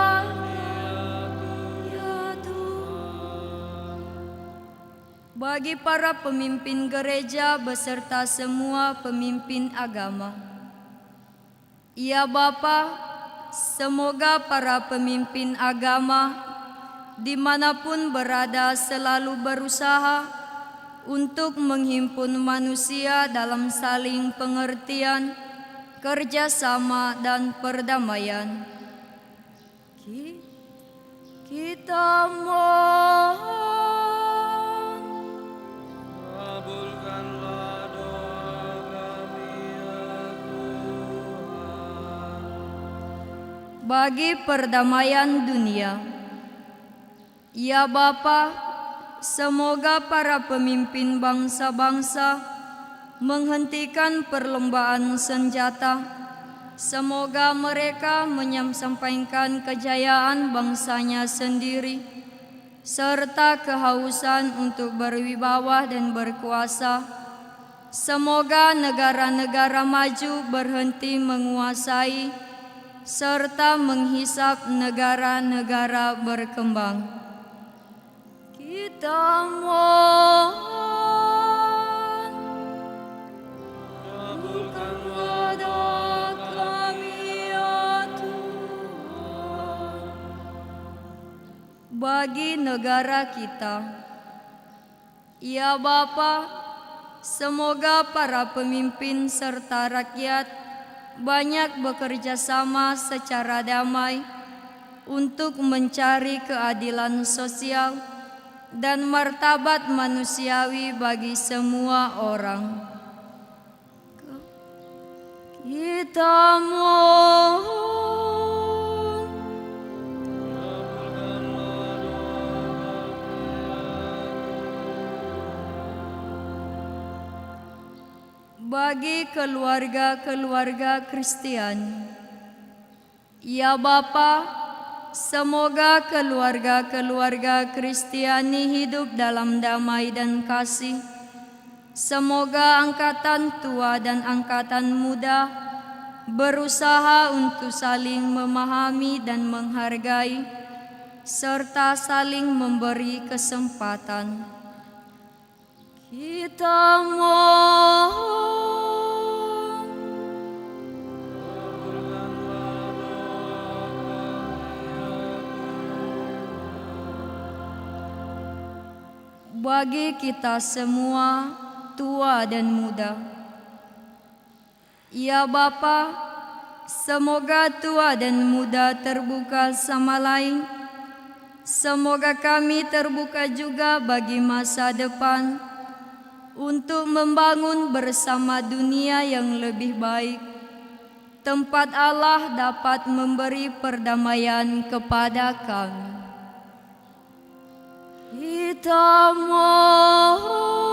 bagi para pemimpin gereja beserta semua pemimpin agama. Ya Bapa, semoga para pemimpin agama dimanapun berada selalu berusaha untuk menghimpun manusia dalam saling pengertian, kerjasama, dan perdamaian. Kita mohon, Kabulkanlah doa kami ya Tuhan. bagi perdamaian dunia. Ya Bapa, semoga para pemimpin bangsa-bangsa menghentikan perlombaan senjata. Semoga mereka menyampaikan kejayaan bangsanya sendiri, serta kehausan untuk berwibawa dan berkuasa. Semoga negara-negara maju berhenti menguasai, serta menghisap negara-negara berkembang. Kita mohon, kabulkanlah doa kami ya Tuhan. Bagi negara kita, ya Bapa, semoga para pemimpin serta rakyat banyak bekerja sama secara damai untuk mencari keadilan sosial dan martabat manusiawi bagi semua orang. Kita mohon, bagi keluarga-keluarga Kristiani. Ya Bapa, semoga keluarga-keluarga Kristiani hidup dalam damai dan kasih. Semoga angkatan tua dan angkatan muda berusaha untuk saling memahami dan menghargai, serta saling memberi kesempatan. Kita mohon, bagi kita semua, tua dan muda. Ya Bapa, semoga tua dan muda terbuka sama lain. Semoga kami terbuka juga bagi masa depan untuk membangun bersama dunia yang lebih baik, tempat Allah dapat memberi perdamaian kepada kami. Kita mohon,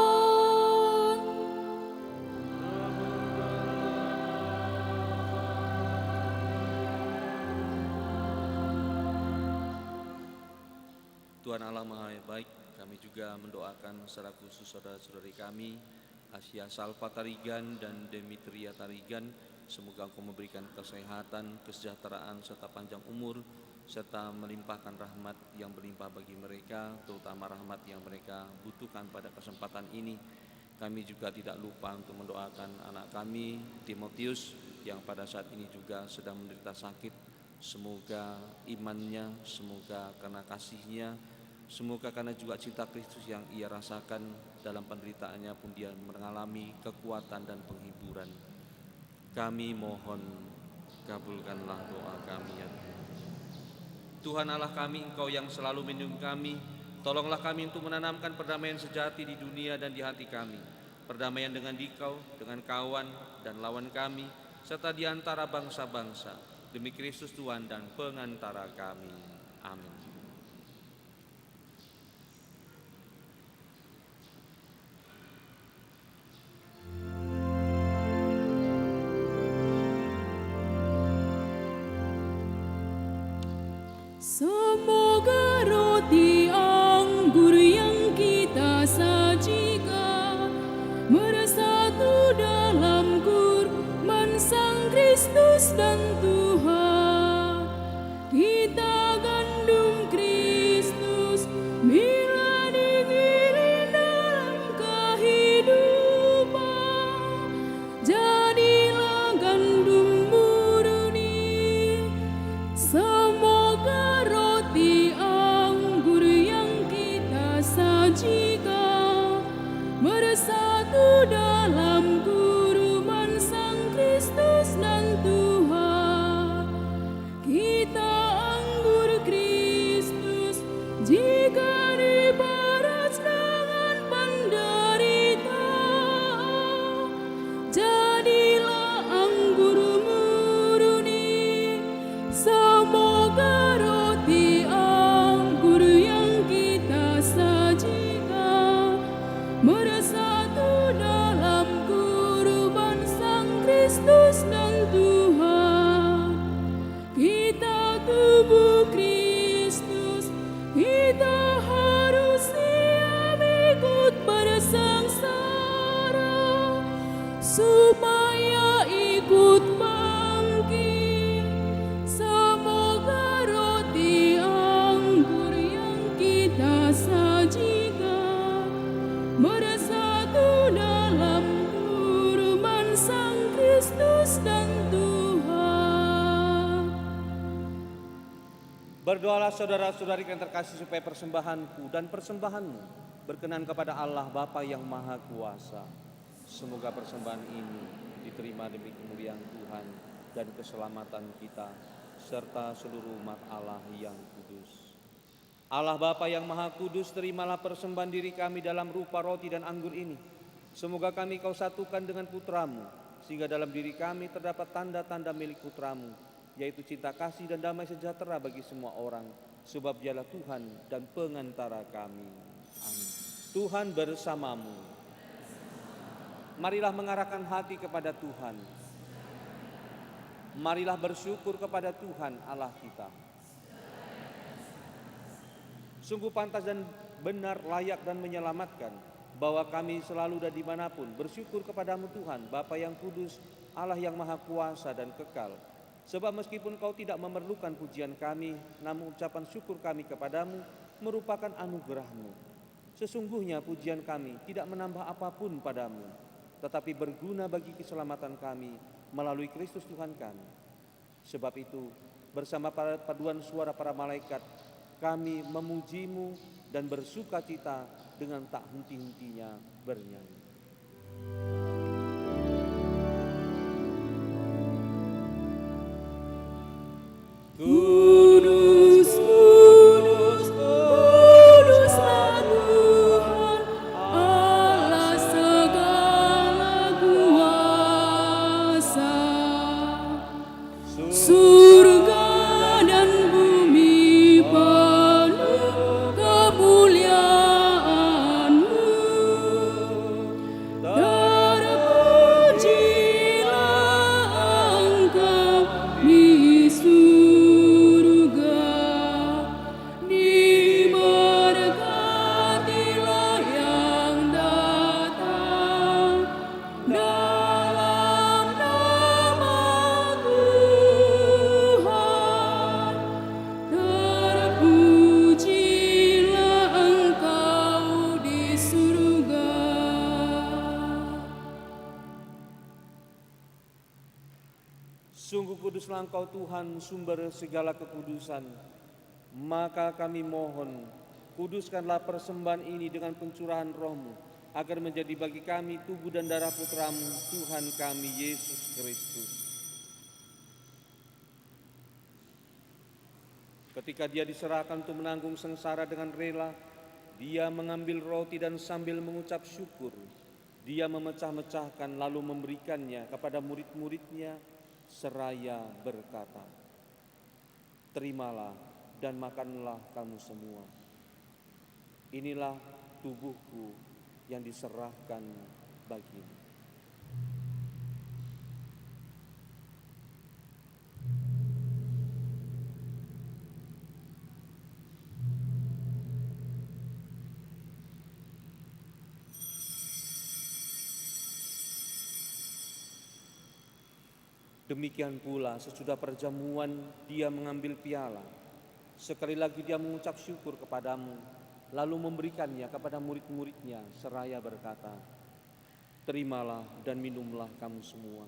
Tuhan Allah Maha Baik, kami juga mendoakan secara khusus saudara-saudari kami, Asia Salva Tarigan dan Demetria Tarigan. Semoga Engkau memberikan kesehatan, kesejahteraan, serta panjang umur, serta melimpahkan rahmat yang berlimpah bagi mereka, terutama rahmat yang mereka butuhkan pada kesempatan ini. Kami juga tidak lupa untuk mendoakan anak kami, Timotius, yang pada saat ini juga sedang menderita sakit. Semoga imannya, semoga karena kasihnya, semoga karena juga cinta Kristus yang ia rasakan dalam penderitaannya pun dia mengalami kekuatan dan penghiburan. Kami mohon, kabulkanlah doa kami ya Tuhan. Tuhan Allah kami, Engkau yang selalu melindungi kami, tolonglah kami untuk menanamkan perdamaian sejati di dunia dan di hati kami. Perdamaian dengan Dikau, dengan kawan dan lawan kami, serta di antara bangsa-bangsa. Demi Kristus Tuhan dan pengantara kami. Amin. Semoga roti anggur yang kita sajikan bersatu dalam kurban Sang Kristus dan Tuhan. Kita gandum Kristus bila digiring dalam kehidupan. Jadilah gandum murni. Semoga roti anggur yang kita sajikan bersatu dalam kurban Sang Kristus dan Tuhan. Kita anggur Kristus jika diperas dengan penderitaan. Jadilah anggur murni. Semoga dan Tuhan. Berdoalah saudara-saudari yang terkasih supaya persembahanku dan persembahanmu berkenan kepada Allah Bapa yang Maha Kuasa. Semoga persembahan ini diterima demi kemuliaan Tuhan dan keselamatan kita serta seluruh umat Allah yang kudus. Allah Bapa yang Maha Kudus, terimalah persembahan diri kami dalam rupa roti dan anggur ini. Semoga kami Kau satukan dengan Putramu, sehingga dalam diri kami terdapat tanda-tanda milik Putramu, yaitu cinta kasih dan damai sejahtera bagi semua orang, sebab Dialah Tuhan dan pengantara kami. Amin. Tuhan bersamamu. Marilah mengarahkan hati kepada Tuhan. Marilah bersyukur kepada Tuhan Allah kita. Sungguh pantas dan benar, layak dan menyelamatkan, bahwa kami selalu dan dimanapun bersyukur kepadamu Tuhan, Bapa yang kudus, Allah yang Maha Kuasa dan kekal. Sebab meskipun Kau tidak memerlukan pujian kami, namun ucapan syukur kami kepadamu merupakan anugerah-Mu. Sesungguhnya pujian kami tidak menambah apapun padamu, tetapi berguna bagi keselamatan kami melalui Kristus Tuhan kami. Sebab itu, bersama paduan suara para malaikat, kami memuji-Mu dan bersuka cita dengan tak henti-hentinya bernyanyi. Kudus, kudus, kuduslah Tuhan, Allah segala kuasa. Surga dan bumi penuh kemuliaan-Mu. Terpujilah Engkau di surga, diberkatilah yang datang dalam nama Tuhan. Terpujilah Engkau di surga. Sungguh kuduslah Engkau Tuhan, sumber segala kekudusan. Maka kami mohon, kuduskanlah persembahan ini dengan pencurahan Roh-Mu, agar menjadi bagi kami tubuh dan darah Putra-Mu, Tuhan kami Yesus Kristus. Ketika Dia diserahkan untuk menanggung sengsara dengan rela, Dia mengambil roti dan sambil mengucap syukur, Dia memecah-mecahkan lalu memberikannya kepada murid-muridnya, seraya berkata, "Terimalah dan makanlah kamu semua. Inilah tubuhku yang diserahkan bagimu." Demikian pula sesudah perjamuan Dia mengambil piala. Sekali lagi Dia mengucap syukur kepadamu, lalu memberikannya kepada murid-muridnya seraya berkata, "Terimalah dan minumlah kamu semua.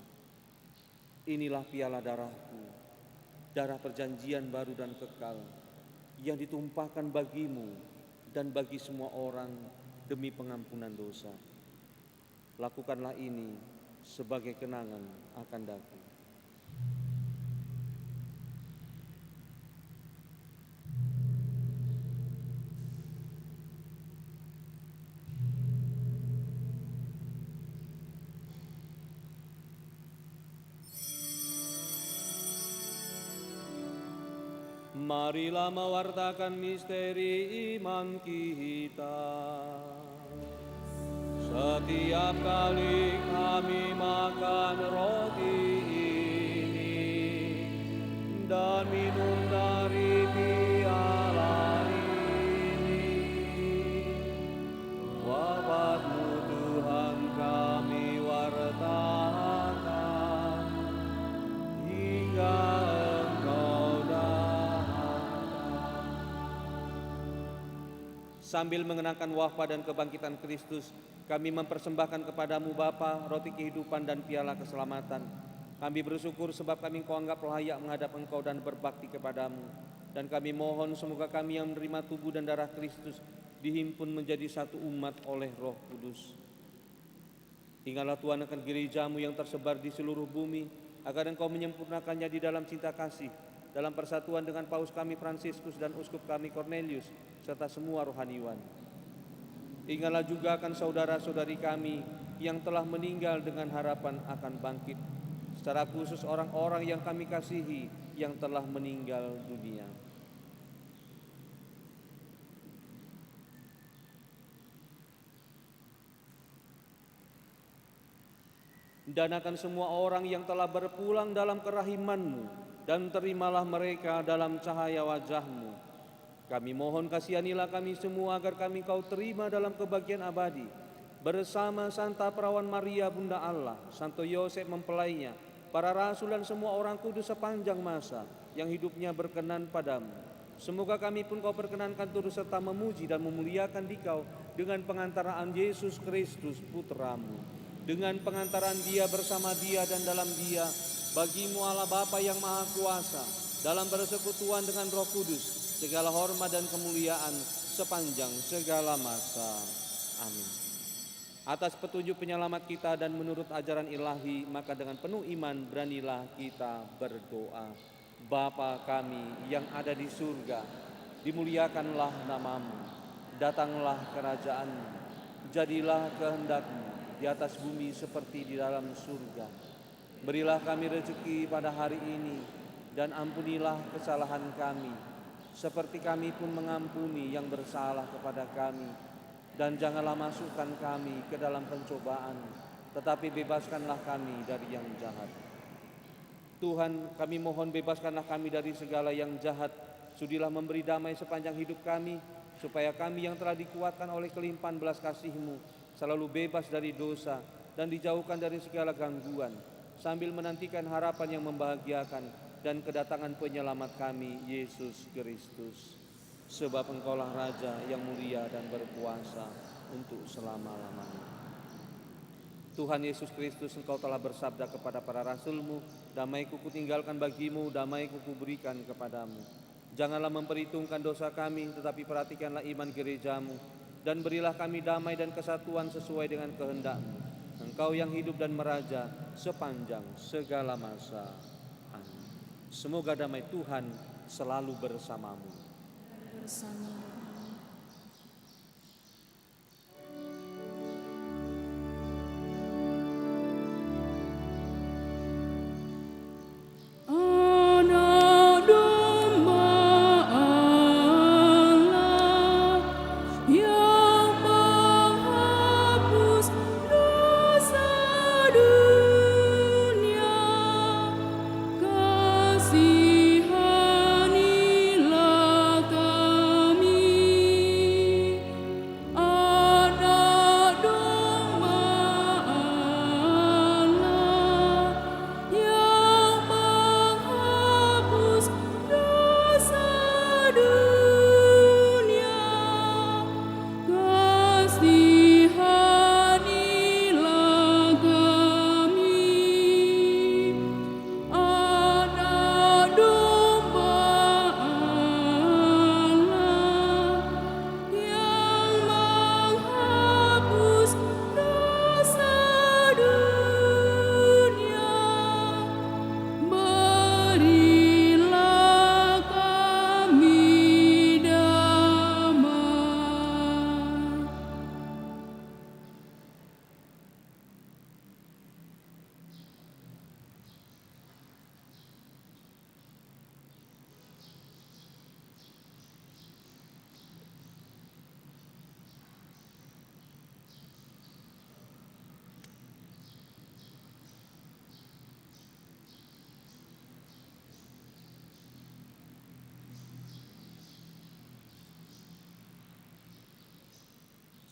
Inilah piala darahku, darah perjanjian baru dan kekal, yang ditumpahkan bagimu dan bagi semua orang demi pengampunan dosa. Lakukanlah ini sebagai kenangan akan daku." Marilah mewartakan misteri iman kita. Setiap kali kami makan roti ini dan minum dari piala ini, wafat-Mu Tuhan kami wartakan hingga Engkau datang. Sambil mengenangkan wafat dan kebangkitan Kristus, kami mempersembahkan kepadamu Bapa roti kehidupan dan piala keselamatan. Kami bersyukur sebab kami Engkau anggap layak menghadap Engkau dan berbakti kepadamu. Dan kami mohon semoga kami yang menerima tubuh dan darah Kristus dihimpun menjadi satu umat oleh Roh Kudus. Ingatlah Tuhan akan gerejamu yang tersebar di seluruh bumi, agar Engkau menyempurnakannya di dalam cinta kasih, dalam persatuan dengan Paus kami Fransiskus dan Uskup kami Cornelius, serta semua rohaniwan. Ingatlah juga akan saudara-saudari kami yang telah meninggal dengan harapan akan bangkit, secara khusus orang-orang yang kami kasihi yang telah meninggal dunia. Dan akan semua orang yang telah berpulang dalam kerahiman-Mu, dan terimalah mereka dalam cahaya wajah-Mu. Kami mohon kasihanilah kami semua agar kami Kau terima dalam kebahagiaan abadi, bersama Santa Perawan Maria Bunda Allah, Santo Yosef mempelainya, para rasul dan semua orang kudus sepanjang masa yang hidupnya berkenan padamu. Semoga kami pun Kau perkenankan turut serta memuji dan memuliakan Dikau dengan pengantaraan Yesus Kristus Putra-Mu. Dengan pengantaran Dia, bersama Dia dan dalam Dia, bagi-Mu Allah Bapa yang Maha Kuasa, dalam persekutuan dengan Roh Kudus, segala hormat dan kemuliaan sepanjang segala masa. Amin. Atas petunjuk penyelamat kita dan menurut ajaran ilahi, maka dengan penuh iman beranilah kita berdoa. Bapa kami yang ada di surga, dimuliakanlah nama-Mu, datanglah kerajaan-Mu, jadilah kehendak-Mu di atas bumi seperti di dalam surga. Berilah kami rezeki pada hari ini, dan ampunilah kesalahan kami, seperti kami pun mengampuni yang bersalah kepada kami. Dan janganlah masukkan kami ke dalam pencobaan, tetapi bebaskanlah kami dari yang jahat. Tuhan, kami mohon bebaskanlah kami dari segala yang jahat. Sudilah memberi damai sepanjang hidup kami, supaya kami yang telah dikuatkan oleh kelimpahan belas kasih-Mu selalu bebas dari dosa dan dijauhkan dari segala gangguan, sambil menantikan harapan yang membahagiakan dan kedatangan penyelamat kami, Yesus Kristus. Sebab Engkaulah Raja yang mulia dan berkuasa untuk selama-lamanya. Tuhan Yesus Kristus, Engkau telah bersabda kepada para rasul-Mu, damai-Ku kutinggalkan bagi-Mu, damai-Ku kuberikan kepadamu. Janganlah memperhitungkan dosa kami, tetapi perhatikanlah iman gereja-Mu, dan berilah kami damai dan kesatuan sesuai dengan kehendak-Mu. Engkau yang hidup dan meraja sepanjang segala masa. Amin. Semoga damai Tuhan selalu bersamamu. Bersama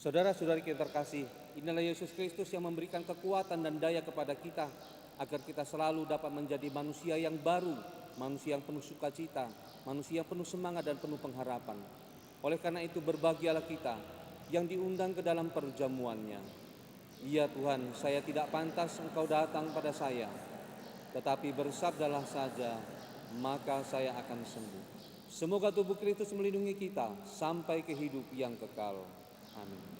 Saudara-saudari kita terkasih, inilah Yesus Kristus yang memberikan kekuatan dan daya kepada kita, agar kita selalu dapat menjadi manusia yang baru, manusia yang penuh sukacita, manusia yang penuh semangat dan penuh pengharapan. Oleh karena itu berbahagialah kita yang diundang ke dalam perjamuannya. Ya Tuhan, saya tidak pantas Engkau datang pada saya, tetapi bersabdalah saja, maka saya akan sembuh. Semoga tubuh Kristus melindungi kita sampai ke hidup yang kekal. Amin.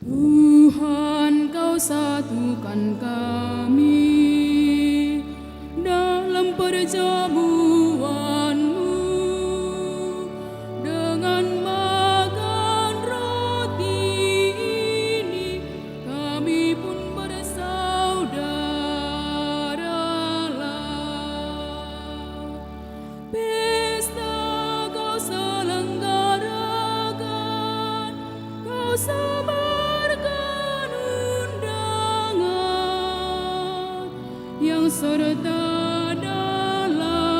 Tuhan, Kau satukan kami dalam perjamuan-Mu dengan makan roti ini, kami pun bersaudaralah. Pesta Kau selenggarakan, Kau yang serta dalam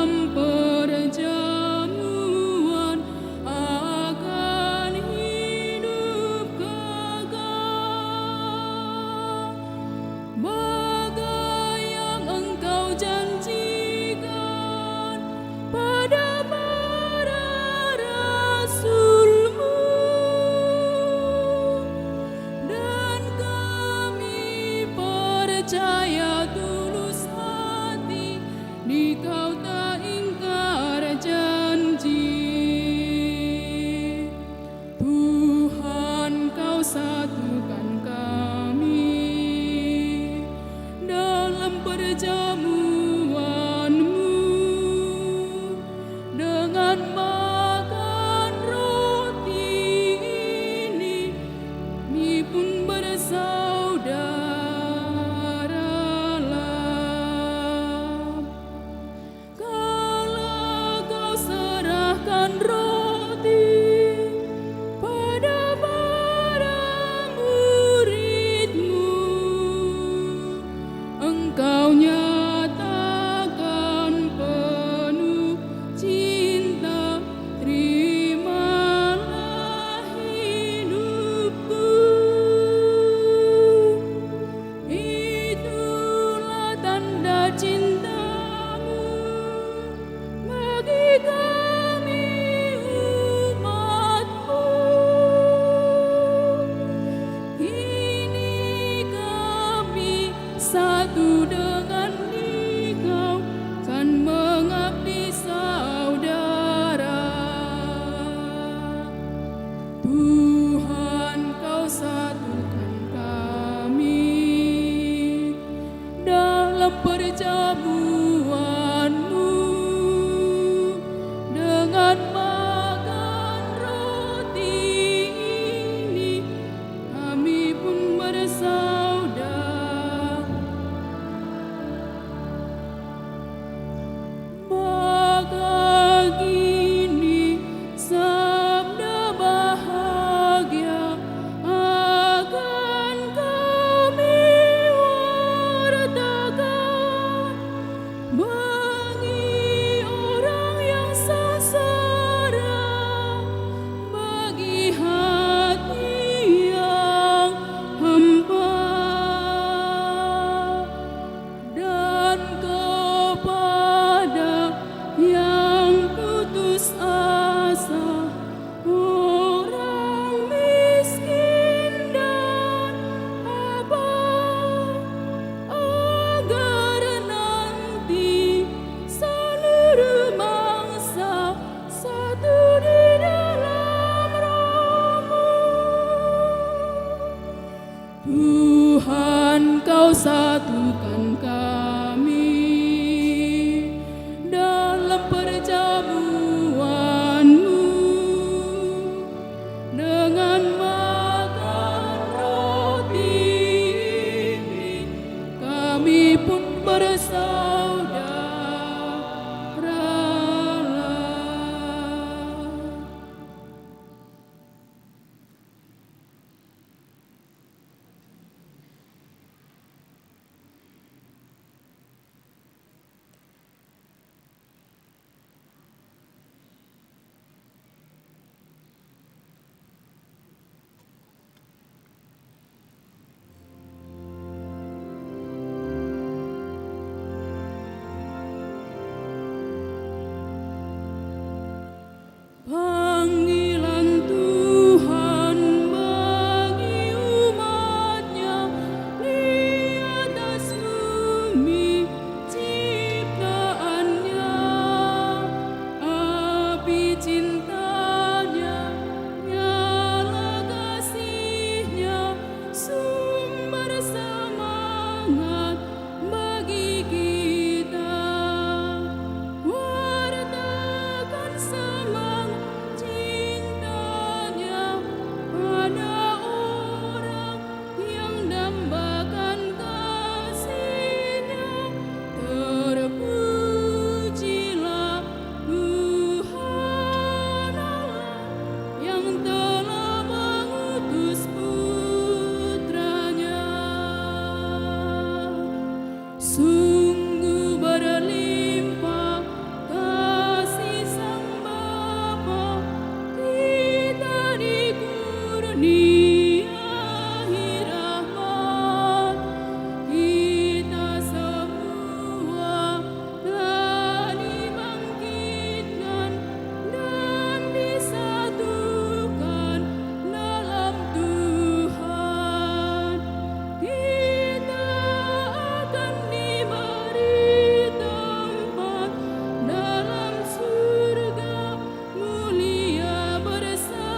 bagi orang yang sengsara, bagi hati yang hamba, dan kepada yang putus asa, orang miskin dan abang, agar nanti seluruh mangsa satu di dalam Roh-Mu. Tuhan, Kau satukan kami dalam perjamuan-Mu dengan makan roti ini, kami pun bersaudaralah. Panggilan Tuhan bagi umat-Nya di atas bumi ciptaan-Nya, api cinta-Nya, nyala kasih-Nya, sumber semangat bagi kita. Wartakan semangat cintanya pada orang yang dambakan kasih-Nya. Terpujilah Tuhan Allah yang telah mengutus putranya. Sungguh berlimpah kasih Sang Bapa, kita dikurniai rahmat, kita semua telah dibangkitkan dan disatukan dalam Tuhan. Kita akan diberi tempat dalam surga mulia bersamanya.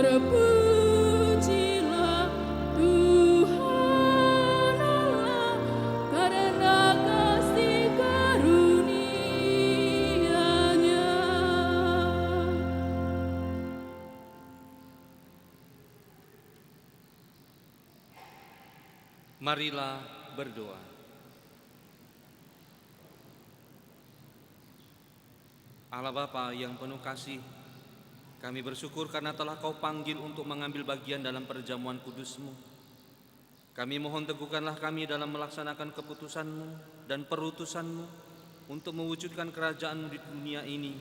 Terpujilah Tuhan Allah karena kasih karunia-Nya. Marilah berdoa. Allah Bapa yang penuh kasih, kami bersyukur karena telah Kau panggil untuk mengambil bagian dalam perjamuan kudus-Mu. Kami mohon teguhkanlah kami dalam melaksanakan keputusan-Mu dan perutusan-Mu untuk mewujudkan kerajaan-Mu di dunia ini,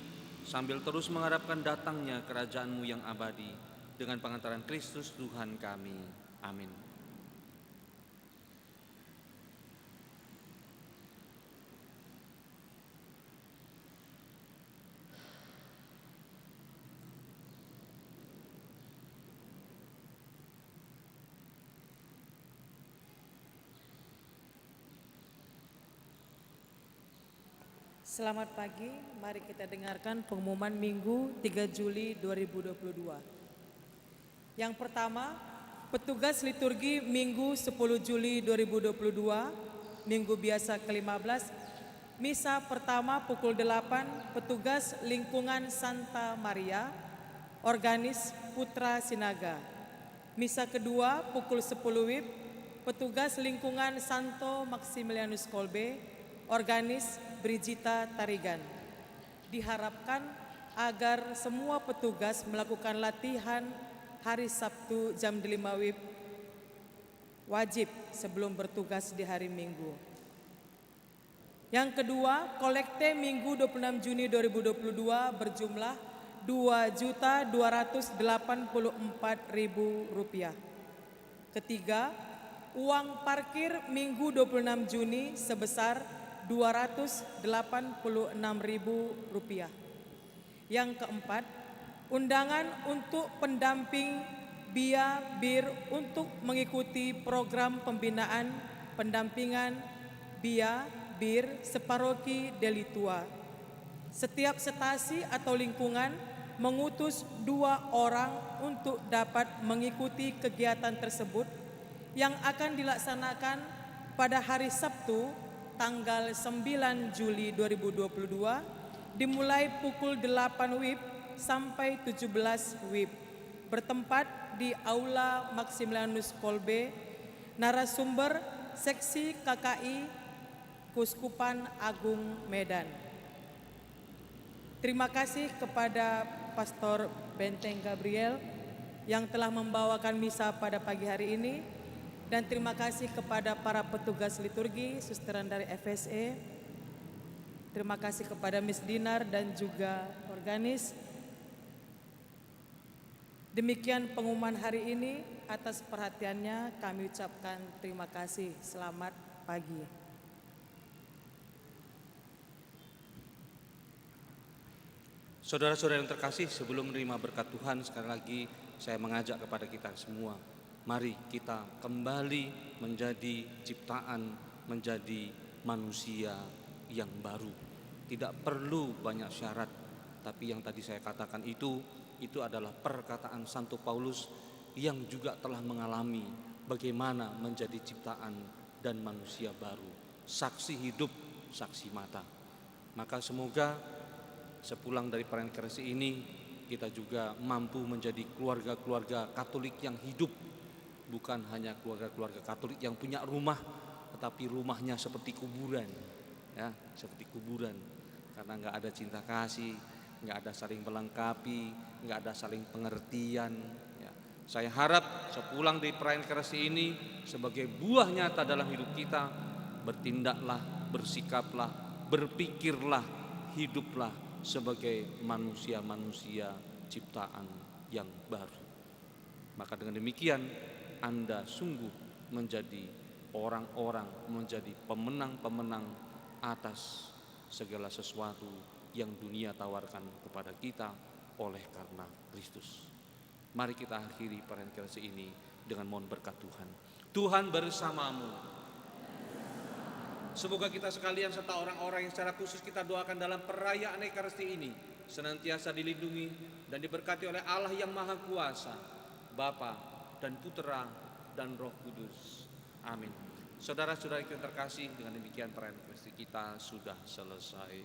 sambil terus mengharapkan datangnya kerajaan-Mu yang abadi dengan pengantaran Kristus Tuhan kami. Amin. Selamat pagi, mari kita dengarkan pengumuman Minggu 3 Juli 2022. Yang pertama, petugas liturgi Minggu 10 Juli 2022, Minggu biasa ke-15, Misa pertama pukul 8, petugas lingkungan Santa Maria, organis Putra Sinaga. Misa kedua pukul 10 WIB, petugas lingkungan Santo Maximilianus Kolbe, organis Brigita Tarigan. Diharapkan agar semua petugas melakukan latihan hari Sabtu jam 5 WIB wajib sebelum bertugas di hari Minggu. Yang kedua, kolekte Minggu 26 Juni 2022 berjumlah Rp2.284.000. Ketiga, uang parkir Minggu 26 Juni sebesar Rp286.000. Yang keempat, undangan untuk pendamping BIA BIR untuk mengikuti program pembinaan pendampingan BIA BIR separoki Delitua. Setiap stasi atau lingkungan mengutus 2 orang untuk dapat mengikuti kegiatan tersebut yang akan dilaksanakan pada hari Sabtu tanggal 9 Juli 2022 dimulai pukul 8 WIB sampai 17 WIB bertempat di Aula Maximilianus Kolbe, narasumber Seksi KKI Keuskupan Agung Medan. Terima kasih kepada Pastor Benteng Gabriel yang telah membawakan misa pada pagi hari ini, dan terima kasih kepada para petugas liturgi, susteran dari FSE. Terima kasih kepada Miss Dinar dan juga organis. Demikian pengumuman hari ini. Atas perhatiannya kami ucapkan terima kasih. Selamat pagi. Saudara-saudara yang terkasih, sebelum menerima berkat Tuhan, sekali lagi saya mengajak kepada kita semua, mari kita kembali menjadi ciptaan, menjadi manusia yang baru. Tidak perlu banyak syarat, tapi yang tadi saya katakan itu adalah perkataan Santo Paulus yang juga telah mengalami bagaimana menjadi ciptaan dan manusia baru, saksi hidup, saksi mata. Maka semoga sepulang dari perayaan Ekaristi ini kita juga mampu menjadi keluarga-keluarga Katolik yang hidup, bukan hanya keluarga-keluarga Katolik yang punya rumah, tetapi rumahnya seperti kuburan, ya, seperti kuburan, karena nggak ada cinta kasih, nggak ada saling melengkapi, nggak ada saling pengertian. Ya. Saya harap sepulang dari perayaan Ekaristi ini sebagai buah nyata dalam hidup kita, bertindaklah, bersikaplah, berpikirlah, hiduplah sebagai manusia-manusia ciptaan yang baru. Maka dengan demikian Anda sungguh menjadi orang-orang, menjadi pemenang-pemenang atas segala sesuatu yang dunia tawarkan kepada kita oleh karena Kristus. Mari kita akhiri perayaan Ekaristi ini dengan mohon berkat Tuhan. Tuhan bersamamu. Semoga kita sekalian serta orang-orang yang secara khusus kita doakan dalam perayaan Ekaristi ini senantiasa dilindungi dan diberkati oleh Allah yang Maha Kuasa, Bapa dan Putera dan Roh Kudus. Amin. Saudara-saudara yang terkasih, dengan demikian perayaan Ekaristi kita sudah selesai.